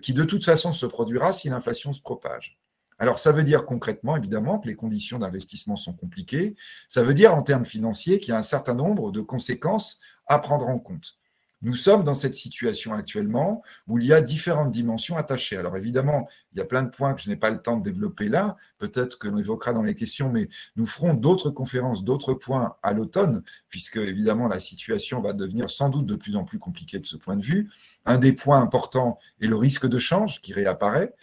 qui de toute façon se produira si l'inflation se propage. Alors ça veut dire concrètement, évidemment, que les conditions d'investissement sont compliquées. Ça veut dire en termes financiers qu'il y a un certain nombre de conséquences à prendre en compte. Nous sommes dans cette situation actuellement où il y a différentes dimensions attachées. Alors évidemment, il y a plein de points que je n'ai pas le temps de développer là, peut-être que l'on évoquera dans les questions, mais nous ferons d'autres conférences, d'autres points à l'automne, puisque évidemment la situation va devenir sans doute de plus en plus compliquée de ce point de vue. Un des points importants est le risque de change qui réapparaît.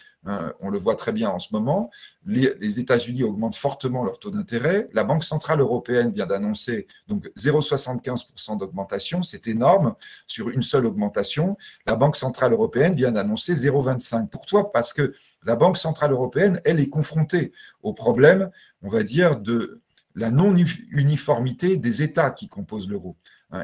On le voit très bien en ce moment. Les États-Unis augmentent fortement leur taux d'intérêt. La Banque centrale européenne vient d'annoncer donc 0,75% d'augmentation. C'est énorme sur une seule augmentation. La Banque centrale européenne vient d'annoncer 0,25%. Pourquoi ? Parce que la Banque centrale européenne, elle est confrontée au problème, on va dire, de la non-uniformité des États qui composent l'euro.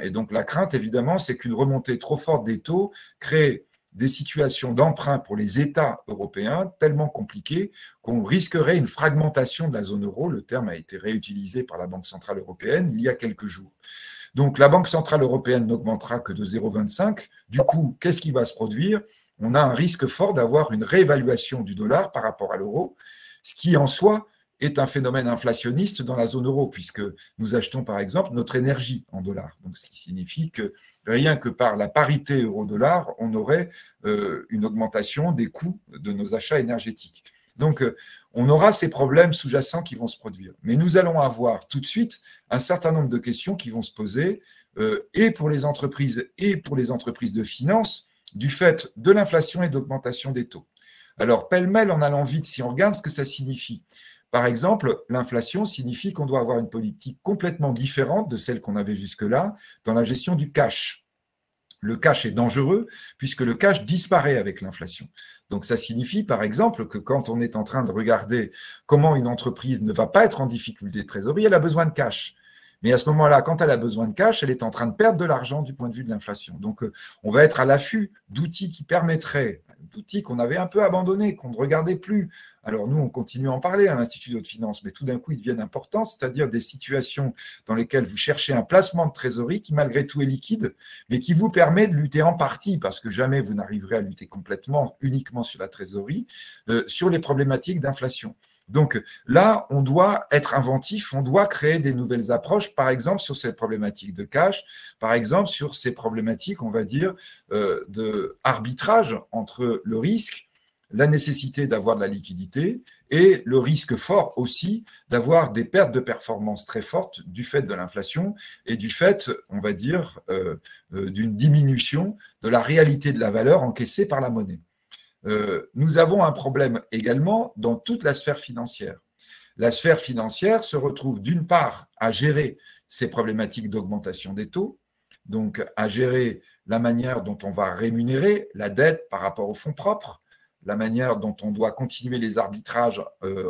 Et donc la crainte, évidemment, c'est qu'une remontée trop forte des taux crée des situations d'emprunt pour les États européens tellement compliquées qu'on risquerait une fragmentation de la zone euro. Le terme a été réutilisé par la Banque centrale européenne il y a quelques jours. Donc la Banque centrale européenne n'augmentera que de 0,25. Du coup, qu'est-ce qui va se produire ? On a un risque fort d'avoir une réévaluation du dollar par rapport à l'euro, ce qui en soi est un phénomène inflationniste dans la zone euro, puisque nous achetons par exemple notre énergie en dollars. Donc, ce qui signifie que rien que par la parité euro-dollar, on aurait une augmentation des coûts de nos achats énergétiques. Donc, on aura ces problèmes sous-jacents qui vont se produire. Mais nous allons avoir tout de suite un certain nombre de questions qui vont se poser, et pour les entreprises de finance, du fait de l'inflation et de l'augmentation des taux. Alors, pêle-mêle, en allant vite, si on regarde ce que ça signifie. Par exemple, l'inflation signifie qu'on doit avoir une politique complètement différente de celle qu'on avait jusque-là dans la gestion du cash. Le cash est dangereux puisque le cash disparaît avec l'inflation. Donc ça signifie par exemple que quand on est en train de regarder comment une entreprise ne va pas être en difficulté de trésorerie, elle a besoin de cash. Mais à ce moment-là, quand elle a besoin de cash, elle est en train de perdre de l'argent du point de vue de l'inflation. Donc on va être à l'affût d'outils qui permettraient, d'outils qu'on avait un peu abandonnés, qu'on ne regardait plus. Alors nous, on continue à en parler à l'Institut de haute finance, mais tout d'un coup, ils deviennent importants, c'est-à-dire des situations dans lesquelles vous cherchez un placement de trésorerie qui, malgré tout, est liquide, mais qui vous permet de lutter en partie, parce que jamais vous n'arriverez à lutter complètement, uniquement sur la trésorerie, sur les problématiques d'inflation. Donc là, on doit être inventif, on doit créer des nouvelles approches, par exemple sur ces problématiques de cash, par exemple sur ces problématiques, on va dire, de arbitrage entre le risque, la nécessité d'avoir de la liquidité et le risque fort aussi d'avoir des pertes de performance très fortes du fait de l'inflation et du fait, on va dire, d'une diminution de la réalité de la valeur encaissée par la monnaie. Nous avons un problème également dans toute la sphère financière. La sphère financière se retrouve d'une part à gérer ces problématiques d'augmentation des taux, donc à gérer la manière dont on va rémunérer la dette par rapport aux fonds propres, la manière dont on doit continuer les arbitrages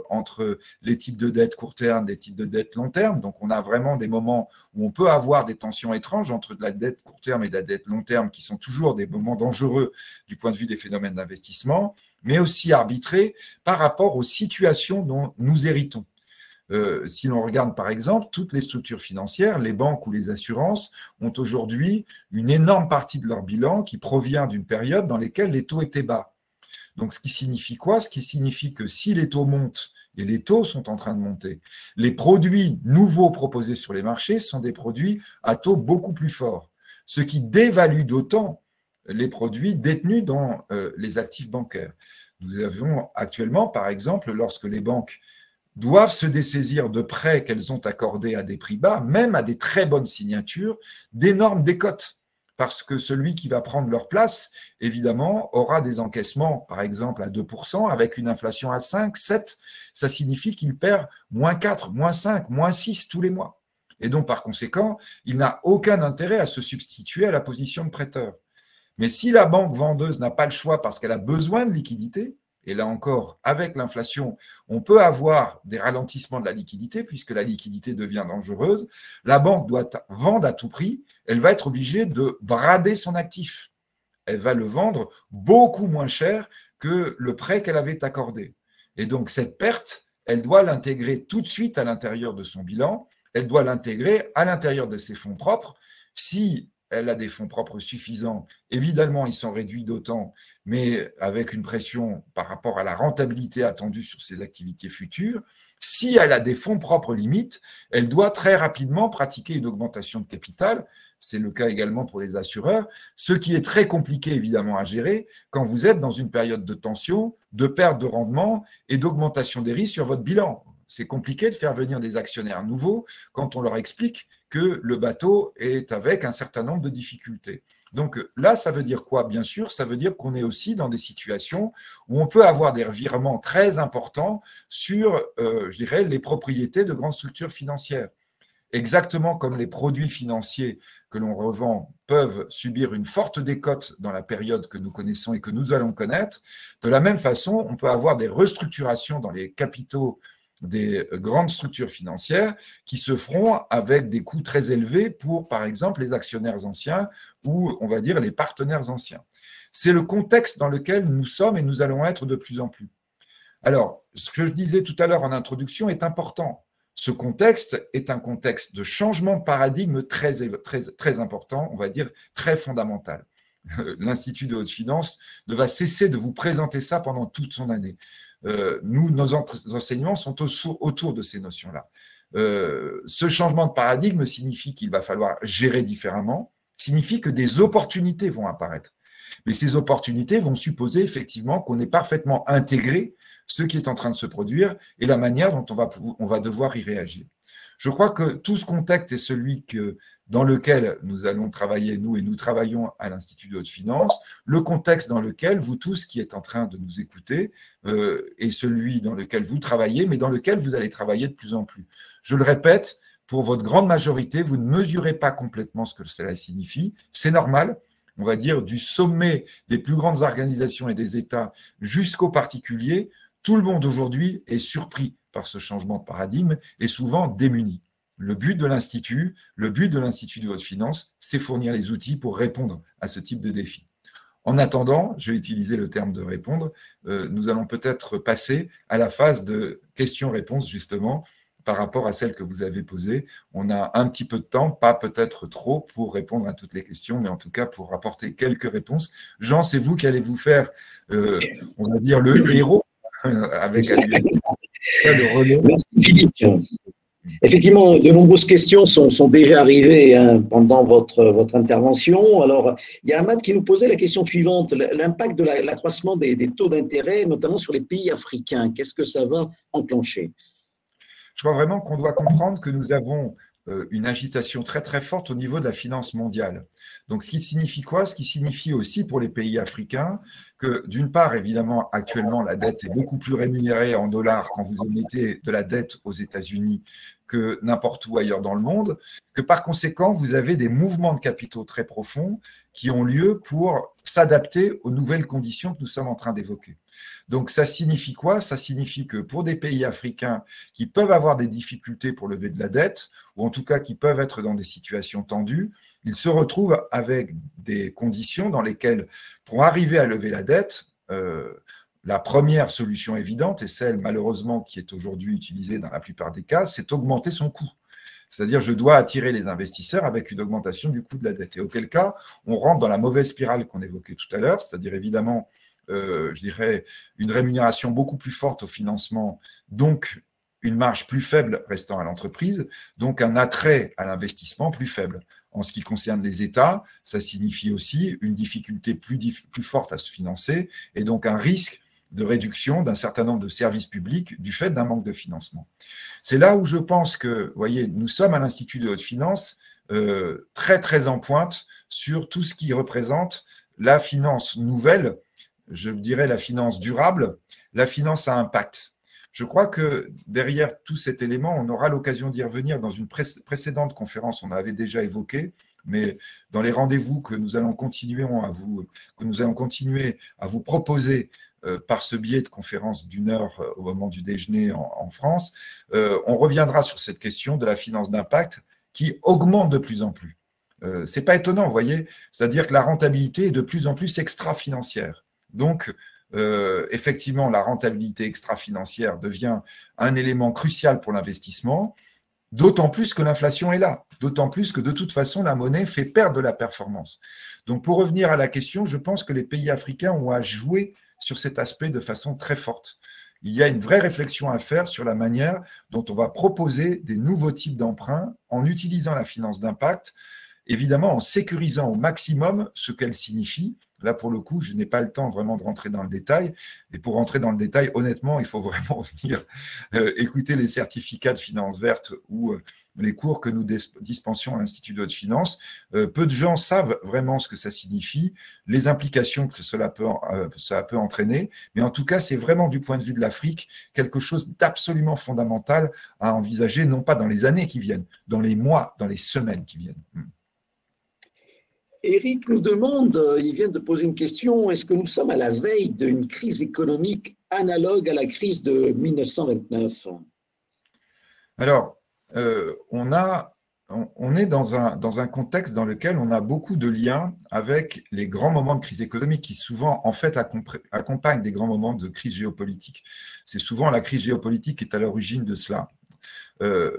entre les types de dettes court terme, les types de dettes long terme. Donc, on a vraiment des moments où on peut avoir des tensions étranges entre de la dette court terme et de la dette long terme, qui sont toujours des moments dangereux du point de vue des phénomènes d'investissement, mais aussi arbitrer par rapport aux situations dont nous héritons. Si l'on regarde par exemple toutes les structures financières, les banques ou les assurances ont aujourd'hui une énorme partie de leur bilan qui provient d'une période dans laquelle les taux étaient bas. Donc ce qui signifie quoi? Ce qui signifie que si les taux montent, et les taux sont en train de monter, les produits nouveaux proposés sur les marchés sont des produits à taux beaucoup plus forts, ce qui dévalue d'autant les produits détenus dans les actifs bancaires. Nous avons actuellement, par exemple, lorsque les banques doivent se dessaisir de prêts qu'elles ont accordés à des prix bas, même à des très bonnes signatures, d'énormes décotes. Parce que celui qui va prendre leur place, évidemment, aura des encaissements, par exemple, à 2%, avec une inflation à 5, 7. Ça signifie qu'il perd moins 4, moins 5, moins 6 tous les mois. Et donc, par conséquent, il n'a aucun intérêt à se substituer à la position de prêteur. Mais si la banque vendeuse n'a pas le choix parce qu'elle a besoin de liquidité, et là encore, avec l'inflation, on peut avoir des ralentissements de la liquidité puisque la liquidité devient dangereuse. La banque doit vendre à tout prix. Elle va être obligée de brader son actif. Elle va le vendre beaucoup moins cher que le prêt qu'elle avait accordé. Et donc, cette perte, elle doit l'intégrer tout de suite à l'intérieur de son bilan. Elle doit l'intégrer à l'intérieur de ses fonds propres. Si elle a des fonds propres suffisants, évidemment, ils sont réduits d'autant, mais avec une pression par rapport à la rentabilité attendue sur ses activités futures. Si elle a des fonds propres limites, elle doit très rapidement pratiquer une augmentation de capital. C'est le cas également pour les assureurs, ce qui est très compliqué évidemment à gérer quand vous êtes dans une période de tension, de perte de rendement et d'augmentation des risques sur votre bilan. C'est compliqué de faire venir des actionnaires nouveaux quand on leur explique que le bateau est avec un certain nombre de difficultés. Donc là, ça veut dire quoi? Bien sûr, ça veut dire qu'on est aussi dans des situations où on peut avoir des revirements très importants sur, je dirais, les propriétés de grandes structures financières. Exactement comme les produits financiers que l'on revend peuvent subir une forte décote dans la période que nous connaissons et que nous allons connaître, de la même façon, on peut avoir des restructurations dans les capitaux des grandes structures financières qui se feront avec des coûts très élevés pour, par exemple, les actionnaires anciens ou, on va dire, les partenaires anciens. C'est le contexte dans lequel nous sommes et nous allons être de plus en plus. Alors, ce que je disais tout à l'heure en introduction est important. Ce contexte est un contexte de changement de paradigme très important, on va dire très fondamental. L'Institut de haute finance ne va cesser de vous présenter ça pendant toute son année. Nos enseignements sont autour de ces notions-là. Ce changement de paradigme signifie qu'il va falloir gérer différemment, signifie que des opportunités vont apparaître. Mais ces opportunités vont supposer effectivement qu'on ait parfaitement intégré ce qui est en train de se produire et la manière dont on va devoir y réagir. Je crois que tout ce contexte est celui dans lequel nous allons travailler, nous, et nous travaillons à l'Institut de haute finance, le contexte dans lequel vous tous qui êtes en train de nous écouter est celui dans lequel vous travaillez, mais dans lequel vous allez travailler de plus en plus. Je le répète, pour votre grande majorité, vous ne mesurez pas complètement ce que cela signifie. C'est normal, on va dire, du sommet des plus grandes organisations et des États jusqu'aux particuliers. Tout le monde aujourd'hui est surpris par ce changement de paradigme et souvent démuni. Le but de l'Institut de haute finance, c'est fournir les outils pour répondre à ce type de défi. En attendant, je vais utiliser le terme de répondre, nous allons peut-être passer à la phase de questions-réponses justement par rapport à celle que vous avez posée. On a un petit peu de temps, pas peut-être trop pour répondre à toutes les questions, mais en tout cas pour apporter quelques réponses. Jean, c'est vous qui allez vous faire, on va dire, le héros avec le relais. Merci Philippe. Effectivement, de nombreuses questions sont déjà arrivées pendant votre intervention. Alors, il y a Ahmad qui nous posait la question suivante, l'impact de l'accroissement des taux d'intérêt, notamment sur les pays africains. Qu'est-ce que ça va enclencher? Je crois vraiment qu'on doit comprendre que nous avons une agitation très très forte au niveau de la finance mondiale. Donc, ce qui signifie quoi? Ce qui signifie aussi pour les pays africains que, d'une part, évidemment, actuellement, la dette est beaucoup plus rémunérée en dollars quand vous émettez de la dette aux États-Unis que n'importe où ailleurs dans le monde, que par conséquent, vous avez des mouvements de capitaux très profonds qui ont lieu pour s'adapter aux nouvelles conditions que nous sommes en train d'évoquer. Donc ça signifie quoi? Ça signifie que pour des pays africains qui peuvent avoir des difficultés pour lever de la dette, ou en tout cas qui peuvent être dans des situations tendues, ils se retrouvent avec des conditions dans lesquelles, pour arriver à lever la dette, la première solution évidente, et celle malheureusement qui est aujourd'hui utilisée dans la plupart des cas, c'est augmenter son coût. C'est-à-dire, je dois attirer les investisseurs avec une augmentation du coût de la dette. Et auquel cas, on rentre dans la mauvaise spirale qu'on évoquait tout à l'heure, c'est-à-dire évidemment, je dirais, une rémunération beaucoup plus forte au financement, donc une marge plus faible restant à l'entreprise, donc un attrait à l'investissement plus faible. En ce qui concerne les États, ça signifie aussi une difficulté plus forte à se financer et donc un risque de réduction d'un certain nombre de services publics du fait d'un manque de financement. C'est là où je pense que, vous voyez, nous sommes à l'Institut de haute finance très, très en pointe sur tout ce qui représente la finance nouvelle, je dirais la finance durable, la finance à impact. Je crois que derrière tout cet élément, on aura l'occasion d'y revenir dans une précédente conférence, on avait déjà évoqué, mais dans les rendez-vous que nous allons continuer à vous proposer par ce biais de conférences d'une heure au moment du déjeuner en France, on reviendra sur cette question de la finance d'impact qui augmente de plus en plus. Ce n'est pas étonnant, vous voyez, c'est-à-dire que la rentabilité est de plus en plus extra-financière. Donc, effectivement, la rentabilité extra-financière devient un élément crucial pour l'investissement, d'autant plus que l'inflation est là, d'autant plus que de toute façon, la monnaie fait perdre de la performance. Donc, pour revenir à la question, je pense que les pays africains ont à jouer sur cet aspect de façon très forte. Il y a une vraie réflexion à faire sur la manière dont on va proposer des nouveaux types d'emprunts en utilisant la finance d'impact, évidemment en sécurisant au maximum ce qu'elle signifie. Là, pour le coup, je n'ai pas le temps vraiment de rentrer dans le détail. Et pour rentrer dans le détail, honnêtement, il faut vraiment venir écouter les certificats de finance verte ou les cours que nous dispensions à l'Institut de haute finance. Peu de gens savent vraiment ce que ça signifie, les implications que ça peut entraîner. Mais en tout cas, c'est vraiment du point de vue de l'Afrique quelque chose d'absolument fondamental à envisager, non pas dans les années qui viennent, dans les mois, dans les semaines qui viennent. Eric nous demande, il vient de poser une question, est-ce que nous sommes à la veille d'une crise économique analogue à la crise de 1929? Alors, on est dans un contexte dans lequel on a beaucoup de liens avec les grands moments de crise économique qui souvent, en fait, accompagnent des grands moments de crise géopolitique. C'est souvent la crise géopolitique qui est à l'origine de cela.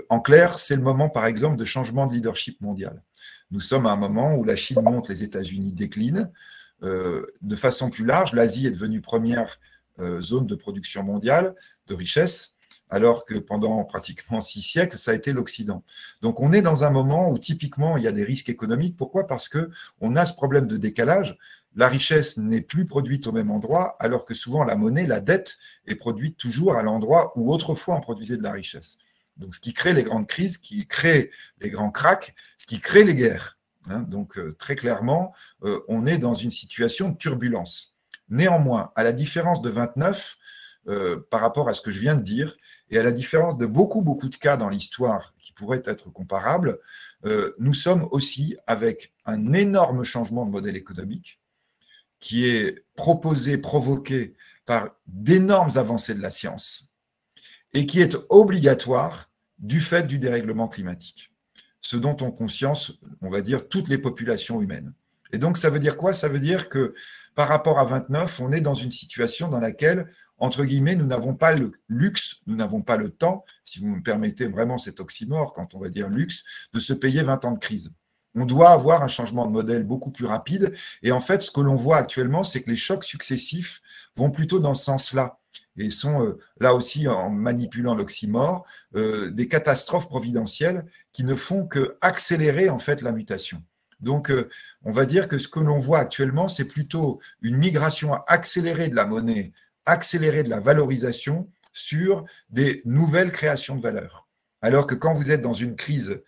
En clair, c'est le moment, par exemple, de changement de leadership mondial. Nous sommes à un moment où la Chine monte, les États-Unis déclinent. De façon plus large, l'Asie est devenue première zone de production mondiale, de richesse, alors que pendant pratiquement 6 siècles, ça a été l'Occident. Donc on est dans un moment où typiquement il y a des risques économiques. Pourquoi? Parce qu'on a ce problème de décalage. La richesse n'est plus produite au même endroit, alors que souvent la monnaie, la dette, est produite toujours à l'endroit où autrefois on produisait de la richesse. Donc, ce qui crée les grandes crises, ce qui crée les grands cracks, ce qui crée les guerres. Donc, très clairement, on est dans une situation de turbulence. Néanmoins, à la différence de 29, par rapport à ce que je viens de dire, et à la différence de beaucoup de cas dans l'histoire qui pourraient être comparables, nous sommes aussi avec un énorme changement de modèle économique qui est provoqué par d'énormes avancées de la science, et qui est obligatoire du fait du dérèglement climatique, ce dont ont conscience, on va dire, toutes les populations humaines. Et donc, ça veut dire quoi? Ça veut dire que par rapport à 29, on est dans une situation dans laquelle, entre guillemets, nous n'avons pas le luxe, nous n'avons pas le temps, si vous me permettez vraiment cet oxymore, quand on va dire luxe, de se payer 20 ans de crise. On doit avoir un changement de modèle beaucoup plus rapide. Et en fait, ce que l'on voit actuellement, c'est que les chocs successifs vont plutôt dans ce sens-là. Et sont là aussi, en manipulant l'oxymore, des catastrophes providentielles qui ne font qu'accélérer en fait la mutation. Donc, on va dire que ce que l'on voit actuellement, c'est plutôt une migration accélérée de la monnaie, accélérée de la valorisation sur des nouvelles créations de valeur. Alors que quand vous êtes dans une crise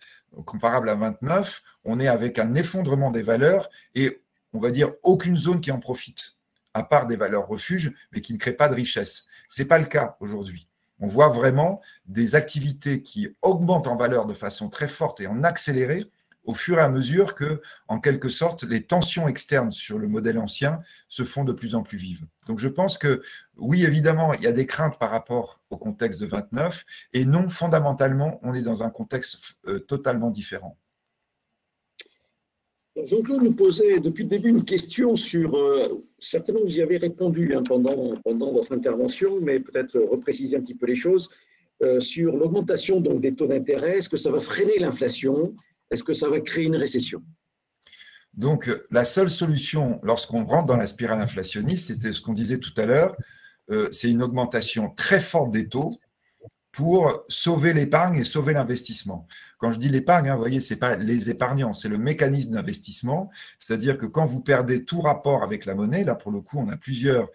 comparable à 29, on est avec un effondrement des valeurs et, on va dire, aucune zone qui en profite, à part des valeurs refuges, mais qui ne créent pas de richesse. Ce n'est pas le cas aujourd'hui. on voit vraiment des activités qui augmentent en valeur de façon très forte et en accéléré au fur et à mesure que, en quelque sorte, les tensions externes sur le modèle ancien se font de plus en plus vives. Donc je pense que, oui, évidemment, il y a des craintes par rapport au contexte de 29, et non, fondamentalement, on est dans un contexte totalement différent. Jean-Claude nous posait depuis le début une question sur, certainement vous y avez répondu pendant votre intervention, mais peut-être repréciser un petit peu les choses, sur l'augmentation donc, des taux d'intérêt. Est-ce que ça va freiner l'inflation? Est-ce que ça va créer une récession? Donc, la seule solution lorsqu'on rentre dans la spirale inflationniste, c'était ce qu'on disait tout à l'heure, c'est une augmentation très forte des taux pour sauver l'épargne et sauver l'investissement. Quand je dis l'épargne, vous voyez, ce n'est pas les épargnants, c'est le mécanisme d'investissement. C'est-à-dire que quand vous perdez tout rapport avec la monnaie, là pour le coup, on a plusieurs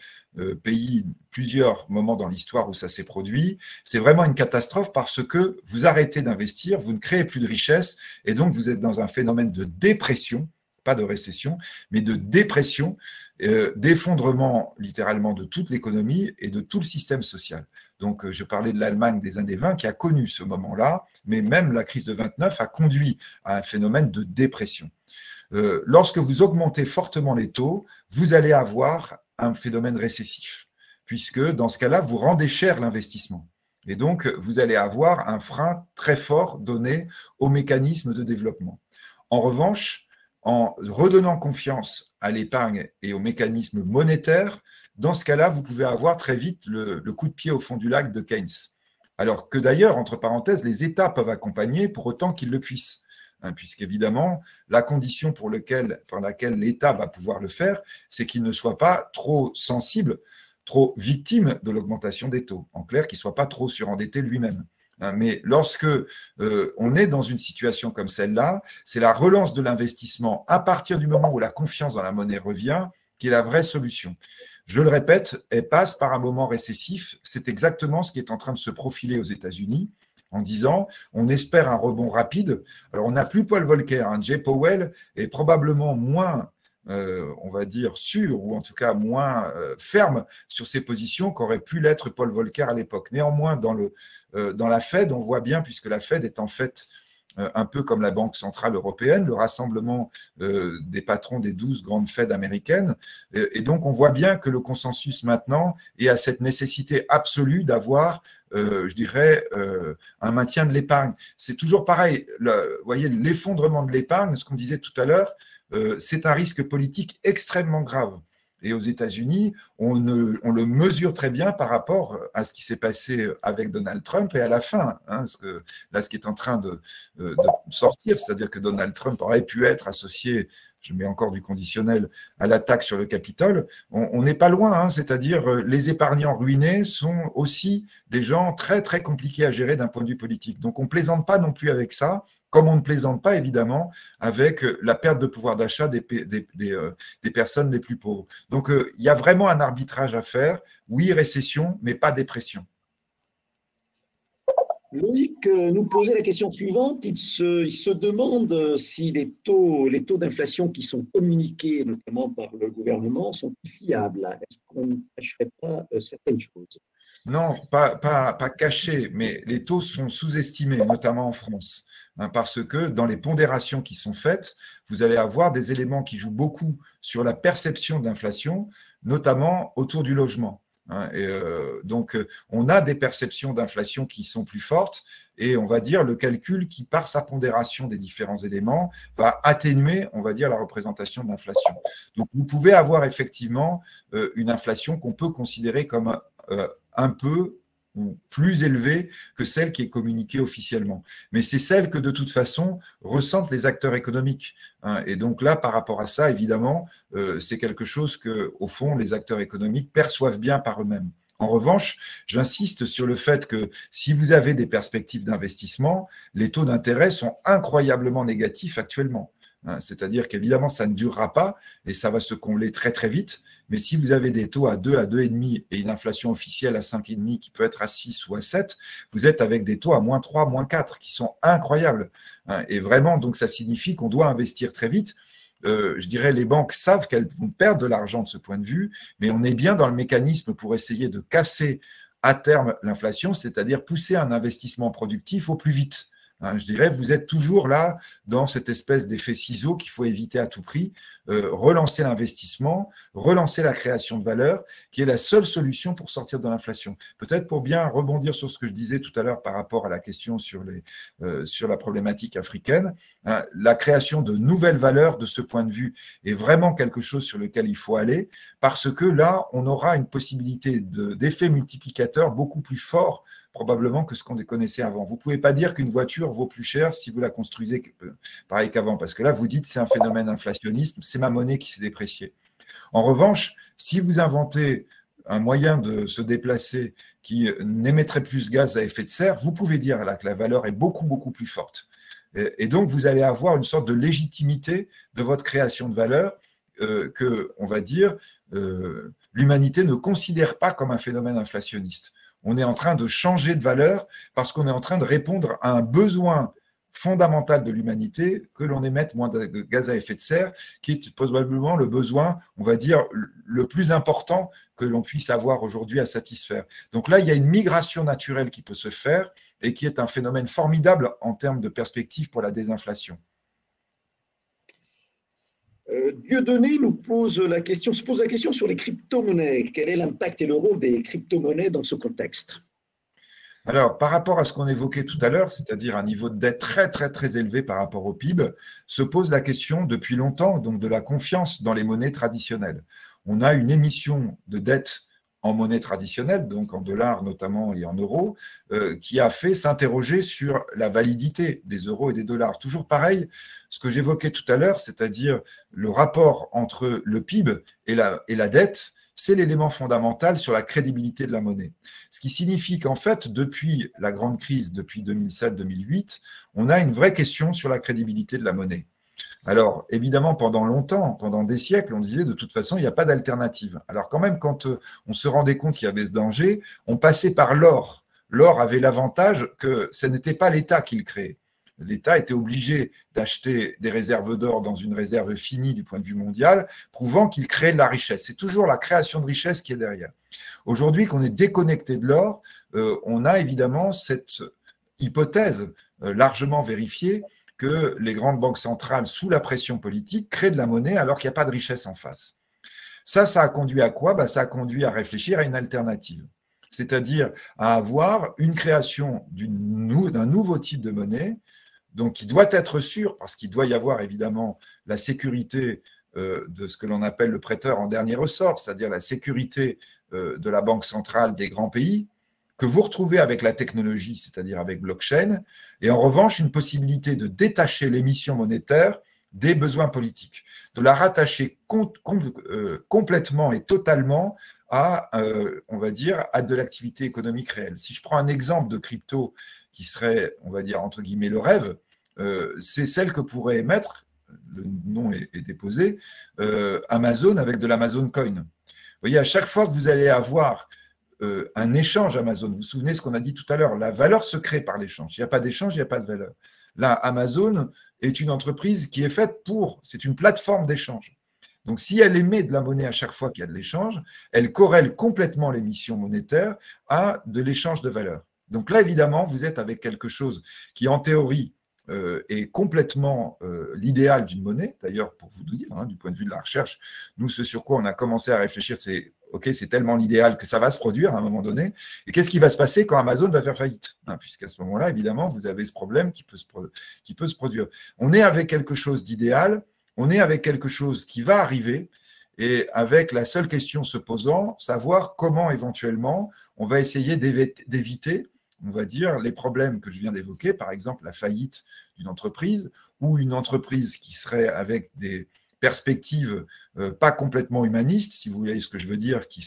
pays, plusieurs moments dans l'histoire où ça s'est produit, c'est vraiment une catastrophe parce que vous arrêtez d'investir, vous ne créez plus de richesse et donc vous êtes dans un phénomène de dépression, pas de récession, mais de dépression, d'effondrement littéralement de toute l'économie et de tout le système social. Donc, je parlais de l'Allemagne des années 20 qui a connu ce moment-là, mais même la crise de 29 a conduit à un phénomène de dépression. Lorsque vous augmentez fortement les taux, vous allez avoir un phénomène récessif, puisque dans ce cas-là, vous rendez cher l'investissement. Et donc, vous allez avoir un frein très fort donné aux mécanismes de développement. En revanche, en redonnant confiance à l'épargne et aux mécanismes monétaires, dans ce cas-là, vous pouvez avoir très vite le coup de pied au fond du lac de Keynes. Alors que d'ailleurs, entre parenthèses, les États peuvent accompagner pour autant qu'ils le puissent. Puisqu'évidemment, la condition pour laquelle l'État va pouvoir le faire, c'est qu'il ne soit pas trop sensible, trop victime de l'augmentation des taux. En clair, qu'il ne soit pas trop surendetté lui-même. Mais lorsque on est dans une situation comme celle-là, c'est la relance de l'investissement à partir du moment où la confiance dans la monnaie revient qui est la vraie solution. Je le répète, elle passe par un moment récessif. C'est exactement ce qui est en train de se profiler aux États-Unis en disant on espère un rebond rapide. Alors, on n'a plus Paul Volcker. Jay Powell est probablement moins, on va dire, sûr ou en tout cas moins ferme sur ses positions qu'aurait pu l'être Paul Volcker à l'époque. Néanmoins, dans la Fed, on voit bien, puisque la Fed est en fait un peu comme la Banque centrale européenne, le rassemblement des patrons des 12 grandes Fed américaines. Et donc, on voit bien que le consensus maintenant est à cette nécessité absolue d'avoir, je dirais, un maintien de l'épargne. C'est toujours pareil. Vous voyez, l'effondrement de l'épargne, ce qu'on disait tout à l'heure, c'est un risque politique extrêmement grave. Et aux États-Unis, on le mesure très bien par rapport à ce qui s'est passé avec Donald Trump et à la fin. Ce qui est en train de sortir, c'est-à-dire que Donald Trump aurait pu être associé, je mets encore du conditionnel, à l'attaque sur le Capitole. On n'est pas loin, c'est-à-dire les épargnants ruinés sont aussi des gens très, très compliqués à gérer d'un point de vue politique. Donc, on ne plaisante pas non plus avec ça, comme on ne plaisante pas, évidemment, avec la perte de pouvoir d'achat des personnes les plus pauvres. Donc, il y a vraiment un arbitrage à faire. Oui, récession, mais pas dépression. Loïc nous posait la question suivante. Il se demande si les taux d'inflation qui sont communiqués, notamment par le gouvernement, sont fiables. Est-ce qu'on ne cacherait pas certaines choses? Non, pas cachés, mais les taux sont sous-estimés, notamment en France. Parce que dans les pondérations qui sont faites, vous allez avoir des éléments qui jouent beaucoup sur la perception de l'inflation, notamment autour du logement. Donc, on a des perceptions d'inflation qui sont plus fortes et on va dire le calcul qui, par sa pondération des différents éléments, va atténuer, on va dire, la représentation de l'inflation. Donc, vous pouvez avoir effectivement une inflation qu'on peut considérer comme un peu ou plus élevée que celle qui est communiquée officiellement. Mais c'est celle que, de toute façon, ressentent les acteurs économiques. Et donc là, par rapport à ça, évidemment, c'est quelque chose que, au fond, les acteurs économiques perçoivent bien par eux-mêmes. En revanche, j'insiste sur le fait que si vous avez des perspectives d'investissement, les taux d'intérêt sont incroyablement négatifs actuellement. C'est-à-dire qu'évidemment, ça ne durera pas et ça va se combler très très vite. Mais si vous avez des taux à 2, à 2,5 et une inflation officielle à 5,5 qui peut être à 6 ou à 7, vous êtes avec des taux à moins 3, moins 4 qui sont incroyables. Et vraiment, donc ça signifie qu'on doit investir très vite. Je dirais les banques savent qu'elles vont perdre de l'argent de ce point de vue, mais on est bien dans le mécanisme pour essayer de casser à terme l'inflation, c'est-à-dire pousser un investissement productif au plus vite. Je dirais, vous êtes toujours là dans cette espèce d'effet ciseau qu'il faut éviter à tout prix, relancer l'investissement, relancer la création de valeur, qui est la seule solution pour sortir de l'inflation. Peut-être pour bien rebondir sur ce que je disais tout à l'heure par rapport à la question sur la problématique africaine, la création de nouvelles valeurs de ce point de vue est vraiment quelque chose sur lequel il faut aller, parce que là, on aura une possibilité d'effet multiplicateur beaucoup plus fort probablement que ce qu'on connaissait avant. Vous ne pouvez pas dire qu'une voiture vaut plus cher si vous la construisez pareil qu'avant, parce que là, vous dites c'est un phénomène inflationniste, c'est ma monnaie qui s'est dépréciée. En revanche, si vous inventez un moyen de se déplacer qui n'émettrait plus de gaz à effet de serre, vous pouvez dire là que la valeur est beaucoup, beaucoup plus forte. Et donc, vous allez avoir une sorte de légitimité de votre création de valeur que, on va dire, l'humanité ne considère pas comme un phénomène inflationniste. On est en train de changer de valeur parce qu'on est en train de répondre à un besoin fondamental de l'humanité que l'on émette moins de gaz à effet de serre, qui est probablement le besoin, on va dire, le plus important que l'on puisse avoir aujourd'hui à satisfaire. Donc là, il y a une migration naturelle qui peut se faire et qui est un phénomène formidable en termes de perspective pour la désinflation. Dieudonné se pose la question sur les crypto-monnaies. Quel est l'impact et le rôle des crypto-monnaies dans ce contexte? Alors, par rapport à ce qu'on évoquait tout à l'heure, c'est-à-dire un niveau de dette très, très, très élevé par rapport au PIB, se pose la question depuis longtemps donc de la confiance dans les monnaies traditionnelles. On a une émission de dette en monnaie traditionnelle, donc en dollars notamment et en euros, qui a fait s'interroger sur la validité des euros et des dollars. Toujours pareil, ce que j'évoquais tout à l'heure, c'est-à-dire le rapport entre le PIB et la dette, c'est l'élément fondamental sur la crédibilité de la monnaie. Ce qui signifie qu'en fait, depuis la grande crise, depuis 2007-2008, on a une vraie question sur la crédibilité de la monnaie. Alors, évidemment, pendant longtemps, pendant des siècles, on disait de toute façon, il n'y a pas d'alternative. Alors quand même, quand on se rendait compte qu'il y avait ce danger, on passait par l'or. L'or avait l'avantage que ce n'était pas l'État qui le créait. L'État était obligé d'acheter des réserves d'or dans une réserve finie du point de vue mondial, prouvant qu'il créait de la richesse. C'est toujours la création de richesse qui est derrière. Aujourd'hui, qu'on est déconnecté de l'or, on a évidemment cette hypothèse largement vérifiée que les grandes banques centrales, sous la pression politique, créent de la monnaie alors qu'il n'y a pas de richesse en face. Ça a conduit à quoi? Ça a conduit à réfléchir à une alternative, c'est-à-dire à avoir une création d'un nouveau type de monnaie, donc qui doit être sûr, parce qu'il doit y avoir évidemment la sécurité de ce que l'on appelle le prêteur en dernier ressort, c'est-à-dire la sécurité de la banque centrale des grands pays, que vous retrouvez avec la technologie, c'est-à-dire avec blockchain, et en revanche une possibilité de détacher l'émission monétaire des besoins politiques, de la rattacher complètement et totalement à, on va dire, à de l'activité économique réelle. Si je prends un exemple de crypto qui serait, on va dire, entre guillemets, le rêve, c'est celle que pourrait émettre, le nom est déposé, Amazon avec de l'Amazon Coin. Vous voyez, à chaque fois que vous allez avoir un échange Amazon. Vous vous souvenez ce qu'on a dit tout à l'heure, la valeur se crée par l'échange. Il n'y a pas d'échange, il n'y a pas de valeur. Là, Amazon est une entreprise qui est faite c'est une plateforme d'échange. Donc, si elle émet de la monnaie à chaque fois qu'il y a de l'échange, elle corrèle complètement l'émission monétaire à de l'échange de valeur. Donc là, évidemment, vous êtes avec quelque chose qui, en théorie, est complètement l'idéal d'une monnaie. D'ailleurs, pour vous dire, du point de vue de la recherche, nous, ce sur quoi on a commencé à réfléchir, c'est OK, c'est tellement l'idéal que ça va se produire à un moment donné. Et qu'est-ce qui va se passer quand Amazon va faire faillite? Puisqu'à ce moment-là, évidemment, vous avez ce problème qui peut se produire. On est avec quelque chose d'idéal, on est avec quelque chose qui va arriver, et avec la seule question se posant, savoir comment éventuellement on va essayer d'éviter, on va dire, les problèmes que je viens d'évoquer, par exemple la faillite d'une entreprise, ou une entreprise qui serait avec des perspectives pas complètement humanistes, si vous voyez ce que je veux dire, qui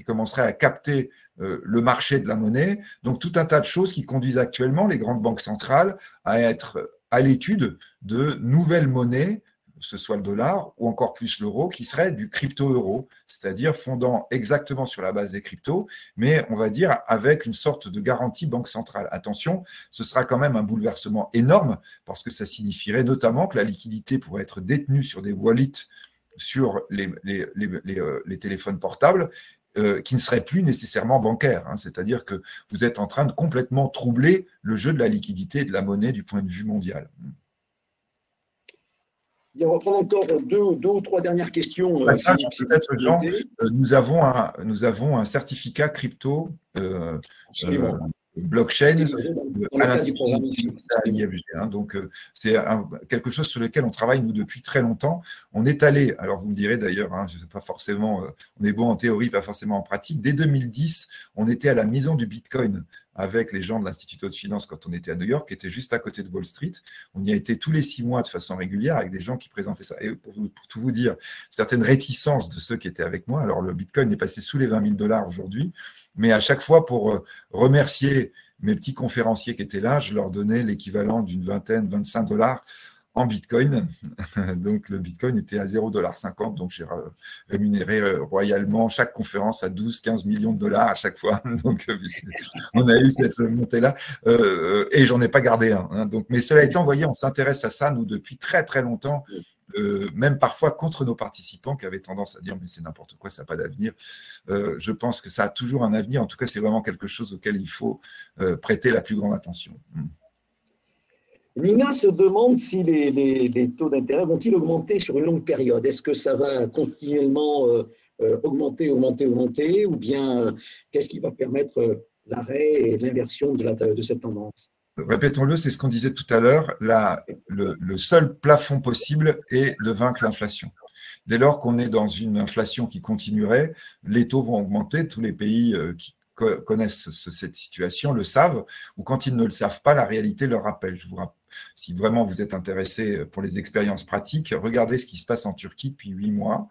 commencerait à capter le marché de la monnaie. Donc tout un tas de choses qui conduisent actuellement les grandes banques centrales à être à l'étude de nouvelles monnaies, que ce soit le dollar ou encore plus l'euro, qui serait du crypto-euro, c'est-à-dire fondant exactement sur la base des cryptos, mais on va dire avec une sorte de garantie banque centrale. Attention, ce sera quand même un bouleversement énorme, parce que ça signifierait notamment que la liquidité pourrait être détenue sur des wallets sur les téléphones portables, qui ne serait plus nécessairement bancaire. Hein. C'est-à-dire que vous êtes en train de complètement troubler le jeu de la liquidité et de la monnaie du point de vue mondial. On va prendre encore deux ou trois dernières questions. Peut-être, Jean, nous avons un certificat crypto blockchain à l'Institut à l'IFG. Hein. Donc, c'est quelque chose sur lequel on travaille, nous, depuis très longtemps. On est allé, alors vous me direz d'ailleurs, hein, je sais pas forcément, on est bon en théorie, pas forcément en pratique. Dès 2010, on était à la maison du Bitcoin avec les gens de l'Institut de finance quand on était à New York, qui était juste à côté de Wall Street. On y a été tous les 6 mois de façon régulière avec des gens qui présentaient ça. Et pour tout vous dire, certaines réticences de ceux qui étaient avec moi. Alors, le Bitcoin est passé sous les 20 000 $ aujourd'hui, mais à chaque fois, pour remercier mes petits conférenciers qui étaient là, je leur donnais l'équivalent d'une vingtaine, 25 $ en Bitcoin. Donc, le Bitcoin était à 0,50 $. Donc, j'ai rémunéré royalement chaque conférence à 12-15 millions de dollars à chaque fois. Donc, on a eu cette montée-là. Et j'en ai pas gardé un. Hein. Donc, mais cela étant, vous voyez, on s'intéresse à ça, nous, depuis très, très longtemps. Même parfois contre nos participants qui avaient tendance à dire mais c'est n'importe quoi, ça n'a pas d'avenir. Je pense que ça a toujours un avenir. En tout cas, c'est vraiment quelque chose auquel il faut prêter la plus grande attention. Nina se demande si les taux d'intérêt vont-ils augmenter sur une longue période. Est-ce que ça va continuellement augmenter, ou bien qu'est-ce qui va permettre l'arrêt et l'inversion de cette tendance? Répétons-le, c'est ce qu'on disait tout à l'heure, le seul plafond possible est de vaincre l'inflation. Dès lors qu'on est dans une inflation qui continuerait, les taux vont augmenter. Tous les pays qui connaissent cette situation le savent, ou quand ils ne le savent pas, la réalité leur rappelle. Si vraiment vous êtes intéressé pour les expériences pratiques, regardez ce qui se passe en Turquie depuis 8 mois,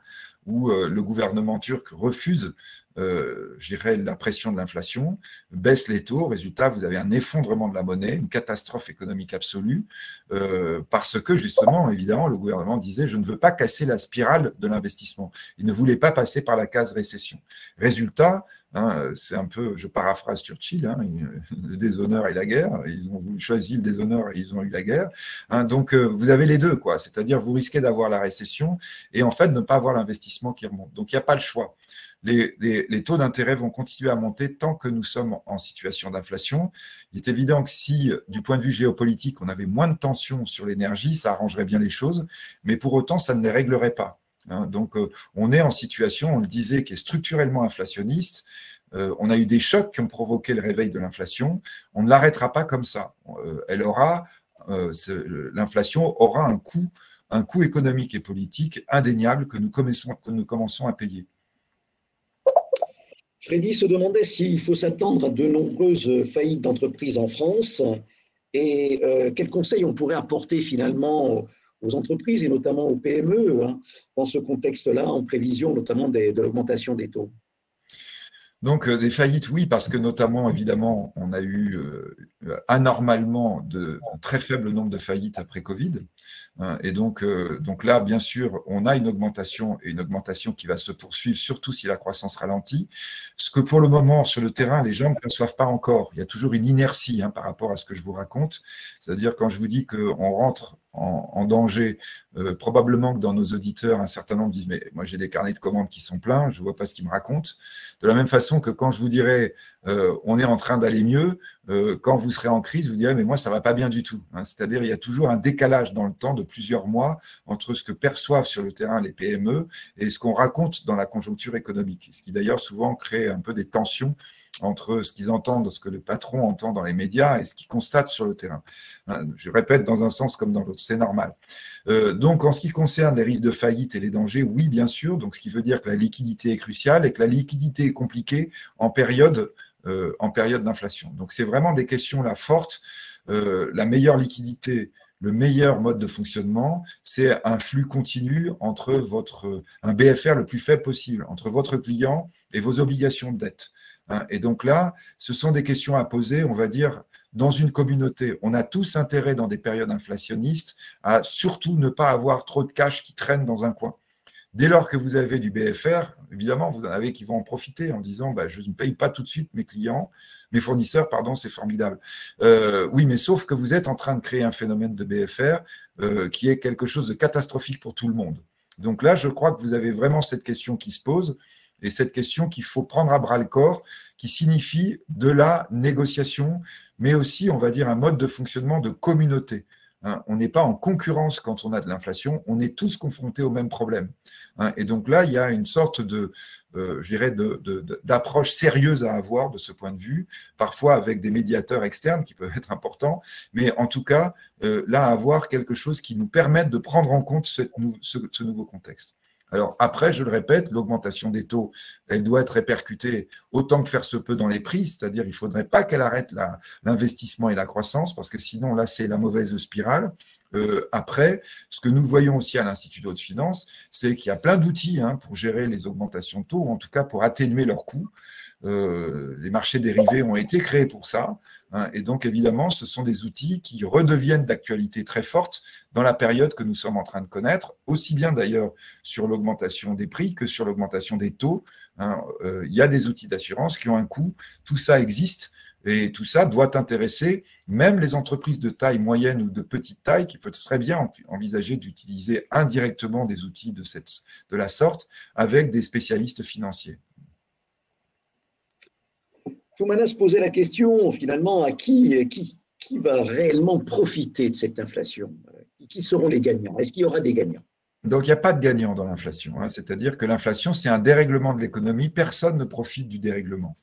où le gouvernement turc refuse je dirais, la pression de l'inflation, baisse les taux. Résultat, vous avez un effondrement de la monnaie, une catastrophe économique absolue, parce que justement, évidemment, le gouvernement disait « je ne veux pas casser la spirale de l'investissement ». Il ne voulait pas passer par la case récession. Résultat, hein, c'est un peu, je paraphrase Churchill, hein, le déshonneur et la guerre. Ils ont choisi le déshonneur et ils ont eu la guerre. Hein, donc, vous avez les deux, quoi. C'est-à-dire, vous risquez d'avoir la récession et en fait, ne pas avoir l'investissement qui remonte. Donc, il n'y a pas le choix. Les taux d'intérêt vont continuer à monter tant que nous sommes en situation d'inflation. Il est évident que si, du point de vue géopolitique, on avait moins de tensions sur l'énergie, ça arrangerait bien les choses, mais pour autant, ça ne les réglerait pas. Hein, donc, on est en situation, on le disait, qui est structurellement inflationniste. On a eu des chocs qui ont provoqué le réveil de l'inflation. On ne l'arrêtera pas comme ça. L'inflation aura un coût économique et politique indéniable que nous commençons à payer. Freddy se demandait s'il faut s'attendre à de nombreuses faillites d'entreprises en France et quels conseils on pourrait apporter finalement aux entreprises et notamment aux PME hein, dans ce contexte-là, en prévision notamment de l'augmentation des taux. Donc, des faillites, oui, parce que notamment, évidemment, on a eu anormalement un très faible nombre de faillites après Covid. Et donc là, bien sûr, on a une augmentation et une augmentation qui va se poursuivre, surtout si la croissance ralentit. Ce que pour le moment, sur le terrain, les gens ne perçoivent pas encore. Il y a toujours une inertie hein, par rapport à ce que je vous raconte. C'est-à-dire, quand je vous dis qu'on rentre en danger, probablement que dans nos auditeurs, un certain nombre disent « mais moi j'ai des carnets de commandes qui sont pleins, je ne vois pas ce qu'ils me racontent ». De la même façon que quand je vous dirai on est en train d'aller mieux, quand vous serez en crise, vous direz « mais moi ça ne va pas bien du tout hein ». C'est-à-dire il y a toujours un décalage dans le temps de plusieurs mois entre ce que perçoivent sur le terrain les PME et ce qu'on raconte dans la conjoncture économique, ce qui d'ailleurs souvent crée un peu des tensions entre ce qu'ils entendent, ce que le patron entend dans les médias et ce qu'ils constatent sur le terrain. Je répète, dans un sens comme dans l'autre, c'est normal. Donc, en ce qui concerne les risques de faillite et les dangers, oui, bien sûr, donc ce qui veut dire que la liquidité est cruciale et que la liquidité est compliquée en période d'inflation. Donc, c'est vraiment des questions là fortes. La meilleure liquidité, le meilleur mode de fonctionnement, c'est un flux continu entre un BFR le plus faible possible, entre votre client et vos obligations de dette. Et donc là, ce sont des questions à poser, on va dire, dans une communauté. On a tous intérêt dans des périodes inflationnistes à surtout ne pas avoir trop de cash qui traîne dans un coin. Dès lors que vous avez du BFR, évidemment, vous en avez qui vont en profiter en disant « je ne paye pas tout de suite mes fournisseurs, pardon, c'est formidable ». Oui, mais sauf que vous êtes en train de créer un phénomène de BFR qui est quelque chose de catastrophique pour tout le monde. Donc là, je crois que vous avez vraiment cette question qui se pose. et cette question qu'il faut prendre à bras-le-corps, qui signifie de la négociation, mais aussi, on va dire, un mode de fonctionnement de communauté. On n'est pas en concurrence quand on a de l'inflation, on est tous confrontés au même problème. Et donc là, il y a une sorte de, je dirais, d'approche sérieuse à avoir de ce point de vue, parfois avec des médiateurs externes qui peuvent être importants, mais en tout cas, là, avoir quelque chose qui nous permette de prendre en compte ce nouveau contexte. Alors après, je le répète, l'augmentation des taux, elle doit être répercutée autant que faire se peut dans les prix, c'est-à-dire il ne faudrait pas qu'elle arrête l'investissement et la croissance, parce que sinon, là, c'est la mauvaise spirale. Après, ce que nous voyons aussi à l'Institut de haute finance, c'est qu'il y a plein d'outils pour gérer les augmentations de taux, ou en tout cas pour atténuer leurs coûts. Les marchés dérivés ont été créés pour ça, et donc évidemment ce sont des outils qui redeviennent d'actualité très forte dans la période que nous sommes en train de connaître, aussi bien d'ailleurs sur l'augmentation des prix que sur l'augmentation des taux. Il y a des outils d'assurance qui ont un coût, tout ça existe, et tout ça doit intéresser même les entreprises de taille moyenne ou de petite taille qui peuvent très bien envisager d'utiliser indirectement des outils de la sorte avec des spécialistes financiers. Manas posait la question, finalement, à qui va réellement profiter de cette inflation? Qui seront les gagnants? Est-ce qu'il y aura des gagnants? Donc, il n'y a pas de gagnant dans l'inflation. C'est-à-dire que l'inflation, c'est un dérèglement de l'économie. Personne ne profite du dérèglement.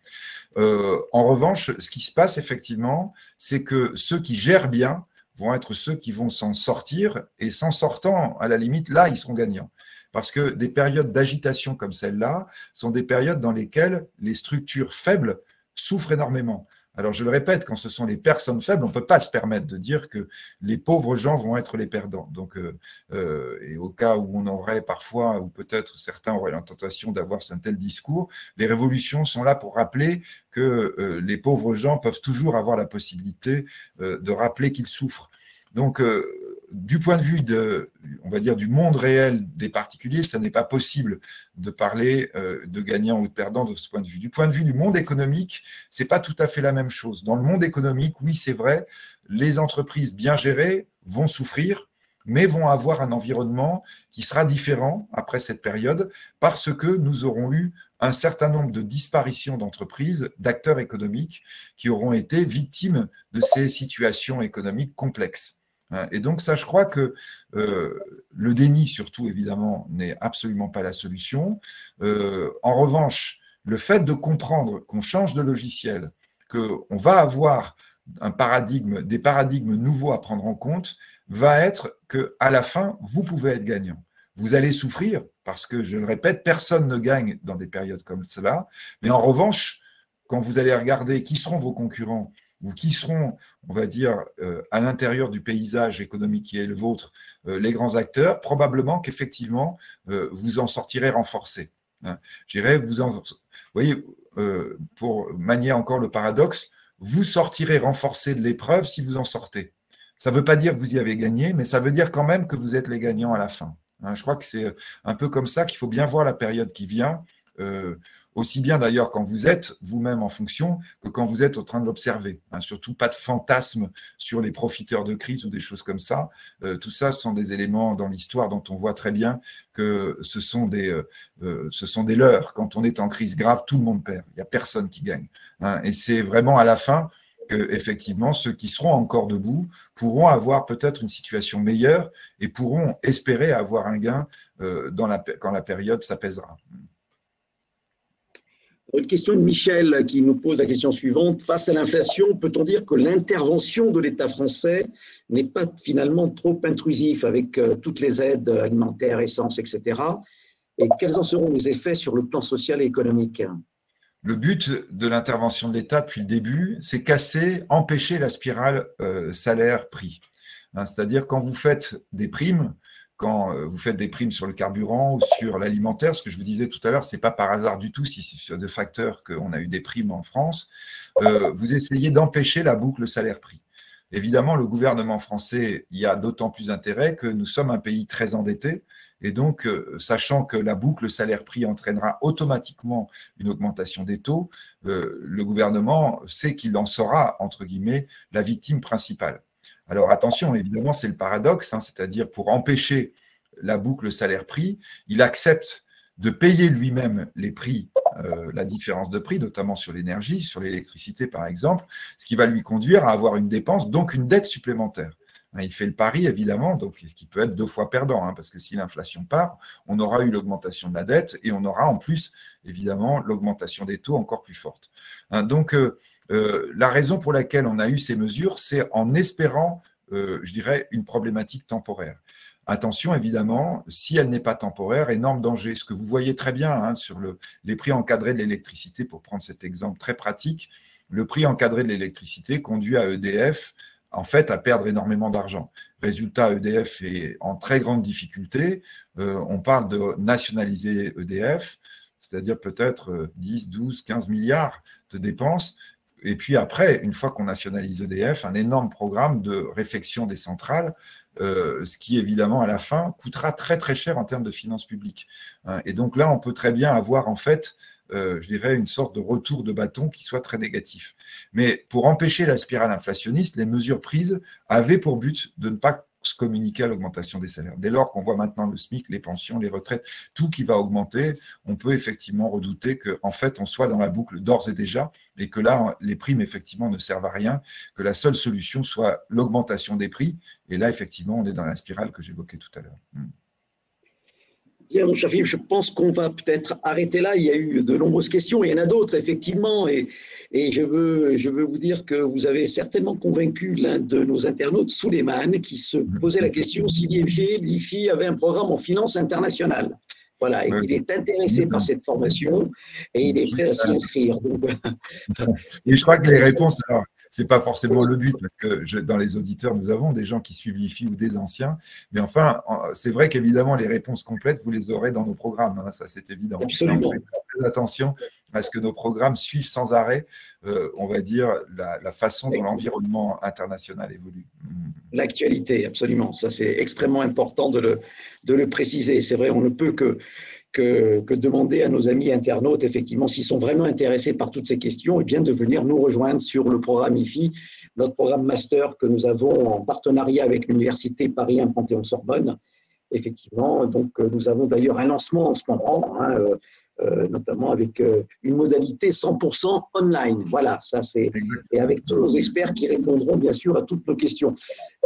En revanche, ce qui se passe effectivement, c'est que ceux qui gèrent bien vont être ceux qui vont s'en sortir. Et s'en sortant, à la limite, là, ils seront gagnants. Parce que des périodes d'agitation comme celle-là sont des périodes dans lesquelles les structures faibles souffrent énormément. Alors, je le répète, quand ce sont les personnes faibles, on ne peut pas se permettre de dire que les pauvres gens vont être les perdants. Donc, et au cas où on aurait parfois, ou peut-être certains auraient la tentation d'avoir un tel discours, les révolutions sont là pour rappeler que les pauvres gens peuvent toujours avoir la possibilité de rappeler qu'ils souffrent. Donc, du point de vue on va dire, du monde réel des particuliers, ça n'est pas possible de parler de gagnants ou de perdants de ce point de vue. Du point de vue du monde économique, c'est pas tout à fait la même chose. Dans le monde économique, oui, c'est vrai, les entreprises bien gérées vont souffrir, mais vont avoir un environnement qui sera différent après cette période parce que nous aurons eu un certain nombre de disparitions d'entreprises, d'acteurs économiques qui auront été victimes de ces situations économiques complexes. Et donc ça, je crois que le déni, surtout, évidemment, n'est absolument pas la solution. En revanche, le fait de comprendre qu'on change de logiciel, qu'on va avoir des paradigmes nouveaux à prendre en compte, va être qu'à la fin, vous pouvez être gagnant. Vous allez souffrir, parce que, je le répète, personne ne gagne dans des périodes comme cela. Mais en revanche, quand vous allez regarder qui seront vos concurrents, ou qui seront, on va dire, à l'intérieur du paysage économique qui est le vôtre, les grands acteurs, probablement qu'effectivement, vous en sortirez renforcés. Je dirais, vous voyez, pour manier encore le paradoxe, vous sortirez renforcés de l'épreuve si vous en sortez. Ça ne veut pas dire que vous y avez gagné, mais ça veut dire quand même que vous êtes les gagnants à la fin. Je crois que c'est un peu comme ça qu'il faut bien voir la période qui vient, aussi bien d'ailleurs quand vous êtes vous-même en fonction que quand vous êtes en train de l'observer. Surtout pas de fantasmes sur les profiteurs de crise ou des choses comme ça. Tout ça sont des éléments dans l'histoire dont on voit très bien que ce sont des leurres. Quand on est en crise grave, tout le monde perd. Il n'y a personne qui gagne. Et c'est vraiment à la fin que, effectivement, ceux qui seront encore debout pourront avoir peut-être une situation meilleure et pourront espérer avoir un gain quand la période s'apaisera. Une question de Michel qui nous pose la question suivante. Face à l'inflation, peut-on dire que l'intervention de l'État français n'est pas finalement trop intrusive avec toutes les aides alimentaires, essence, etc. Et quels en seront les effets sur le plan social et économique? Le but de l'intervention de l'État depuis le début, c'est empêcher la spirale salaire-prix. C'est-à-dire quand vous faites des primes, sur le carburant ou sur l'alimentaire, ce que je vous disais tout à l'heure, ce n'est pas par hasard du tout si c'est sur des facteurs qu'on a eu des primes en France, vous essayez d'empêcher la boucle salaire-prix. Évidemment, le gouvernement français y a d'autant plus intérêt que nous sommes un pays très endetté et donc, sachant que la boucle salaire-prix entraînera automatiquement une augmentation des taux, le gouvernement sait qu'il en sera, entre guillemets, la victime principale. Alors attention, évidemment, c'est le paradoxe, c'est-à-dire pour empêcher la boucle salaire-prix, il accepte de payer lui-même les prix, la différence de prix, notamment sur l'énergie, sur l'électricité par exemple, ce qui va lui conduire à avoir une dépense, donc une dette supplémentaire. Il fait le pari, évidemment, donc, qui peut être 2 fois perdant, hein, parce que si l'inflation part, on aura eu l'augmentation de la dette et on aura en plus, évidemment, l'augmentation des taux encore plus forte. Donc, la raison pour laquelle on a eu ces mesures, c'est en espérant, je dirais, une problématique temporaire. Attention, évidemment, si elle n'est pas temporaire, énorme danger. Ce que vous voyez très bien hein, sur les prix encadrés de l'électricité, pour prendre cet exemple très pratique, le prix encadré de l'électricité conduit à EDF en fait, à perdre énormément d'argent. Résultat, EDF est en très grande difficulté. On parle de nationaliser EDF, c'est-à-dire peut-être 10, 12, 15 milliards de dépenses. Et puis après, une fois qu'on nationalise EDF, un énorme programme de réfection des centrales, ce qui évidemment à la fin coûtera très très cher en termes de finances publiques. Et donc là, on peut très bien avoir en fait je dirais, une sorte de retour de bâton qui soit très négatif. Mais pour empêcher la spirale inflationniste, les mesures prises avaient pour but de ne pas se communiquer à l'augmentation des salaires. Dès lors qu'on voit maintenant le SMIC, les pensions, les retraites, tout qui va augmenter, on peut effectivement redouter qu'en fait, on soit dans la boucle d'ores et déjà et que là, les primes, effectivement, ne servent à rien, que la seule solution soit l'augmentation des prix. Et là, effectivement, on est dans la spirale que j'évoquais tout à l'heure. Bien, mon cher Philippe, je pense qu'on va peut-être arrêter là. Il y a eu de nombreuses questions, il y en a d'autres, effectivement, et je veux vous dire que vous avez certainement convaincu l'un de nos internautes, Souleymane, qui se posait la question si l'IFI avait un programme en finance internationale. Voilà, et il est intéressé par cette formation et il est prêt à s'y inscrire. Donc... Et je crois que les réponses, alors, ce n'est pas forcément le but, parce que dans les auditeurs, nous avons des gens qui suivent l'IFI ou des anciens, mais enfin, c'est vrai qu'évidemment, les réponses complètes, vous les aurez dans nos programmes, hein, ça c'est évident. Absolument. On fait très attention à ce que nos programmes suivent sans arrêt, on va dire, la façon dont l'environnement international évolue. L'actualité, absolument. Ça, c'est extrêmement important de le préciser. C'est vrai, on ne peut que demander à nos amis internautes, effectivement, s'ils sont vraiment intéressés par toutes ces questions, et bien de venir nous rejoindre sur le programme IFI, notre programme master que nous avons en partenariat avec l'Université Paris 1 Panthéon-Sorbonne. Effectivement, donc nous avons d'ailleurs un lancement en ce moment, hein, notamment avec une modalité 100% online. Voilà, ça c'est, et avec tous nos experts qui répondront bien sûr à toutes nos questions.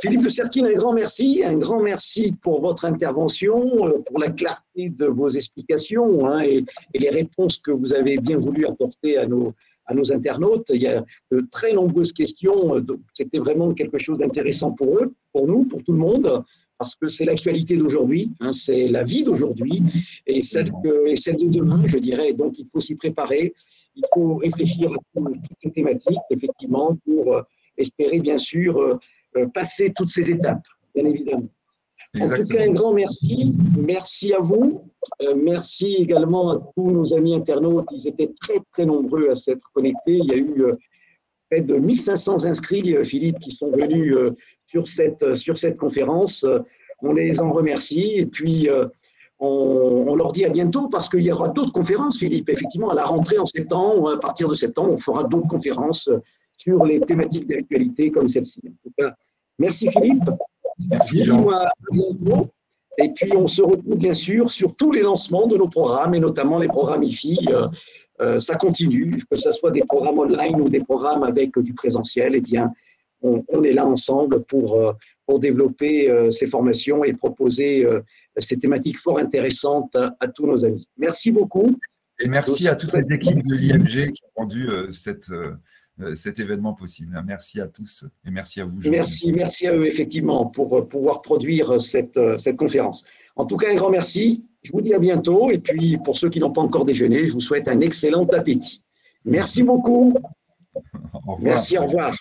Philippe de Sertine, un grand merci pour votre intervention, pour la clarté de vos explications hein, et les réponses que vous avez bien voulu apporter à nos internautes. Il y a de très nombreuses questions, donc c'était vraiment quelque chose d'intéressant pour eux, pour nous, pour tout le monde, parce que c'est l'actualité d'aujourd'hui, hein, c'est la vie d'aujourd'hui et celle de demain, je dirais. Donc, il faut s'y préparer, il faut réfléchir à toutes ces thématiques, effectivement, pour espérer, bien sûr, passer toutes ces étapes, bien évidemment. Exactement. En tout cas, un grand merci. Merci à vous. Merci également à tous nos amis internautes. Ils étaient très, très nombreux à s'être connectés. Il y a eu près de 1500 inscrits, Philippe, qui sont venus sur cette conférence. On les en remercie et puis on leur dit à bientôt parce qu'il y aura d'autres conférences, Philippe. Effectivement, à la rentrée en septembre, à partir de septembre, on fera d'autres conférences sur les thématiques d'actualité comme celle-ci. En tout cas, merci Philippe. Merci Jean. À bientôt. Et puis on se retrouve bien sûr sur tous les lancements de nos programmes et notamment les programmes IFI. Ça continue, que ce soit des programmes online ou des programmes avec du présentiel. Eh bien, on est là ensemble pour développer ces formations et proposer ces thématiques fort intéressantes à tous nos amis. Merci beaucoup. Et merci à toutes les équipes de l'IMG qui ont rendu cet événement possible. Merci à tous et merci à vous. Merci à eux, effectivement, pour pouvoir produire cette conférence. En tout cas, un grand merci. Je vous dis à bientôt. Et puis, pour ceux qui n'ont pas encore déjeuné, je vous souhaite un excellent appétit. Merci beaucoup. Au revoir. Merci, au revoir.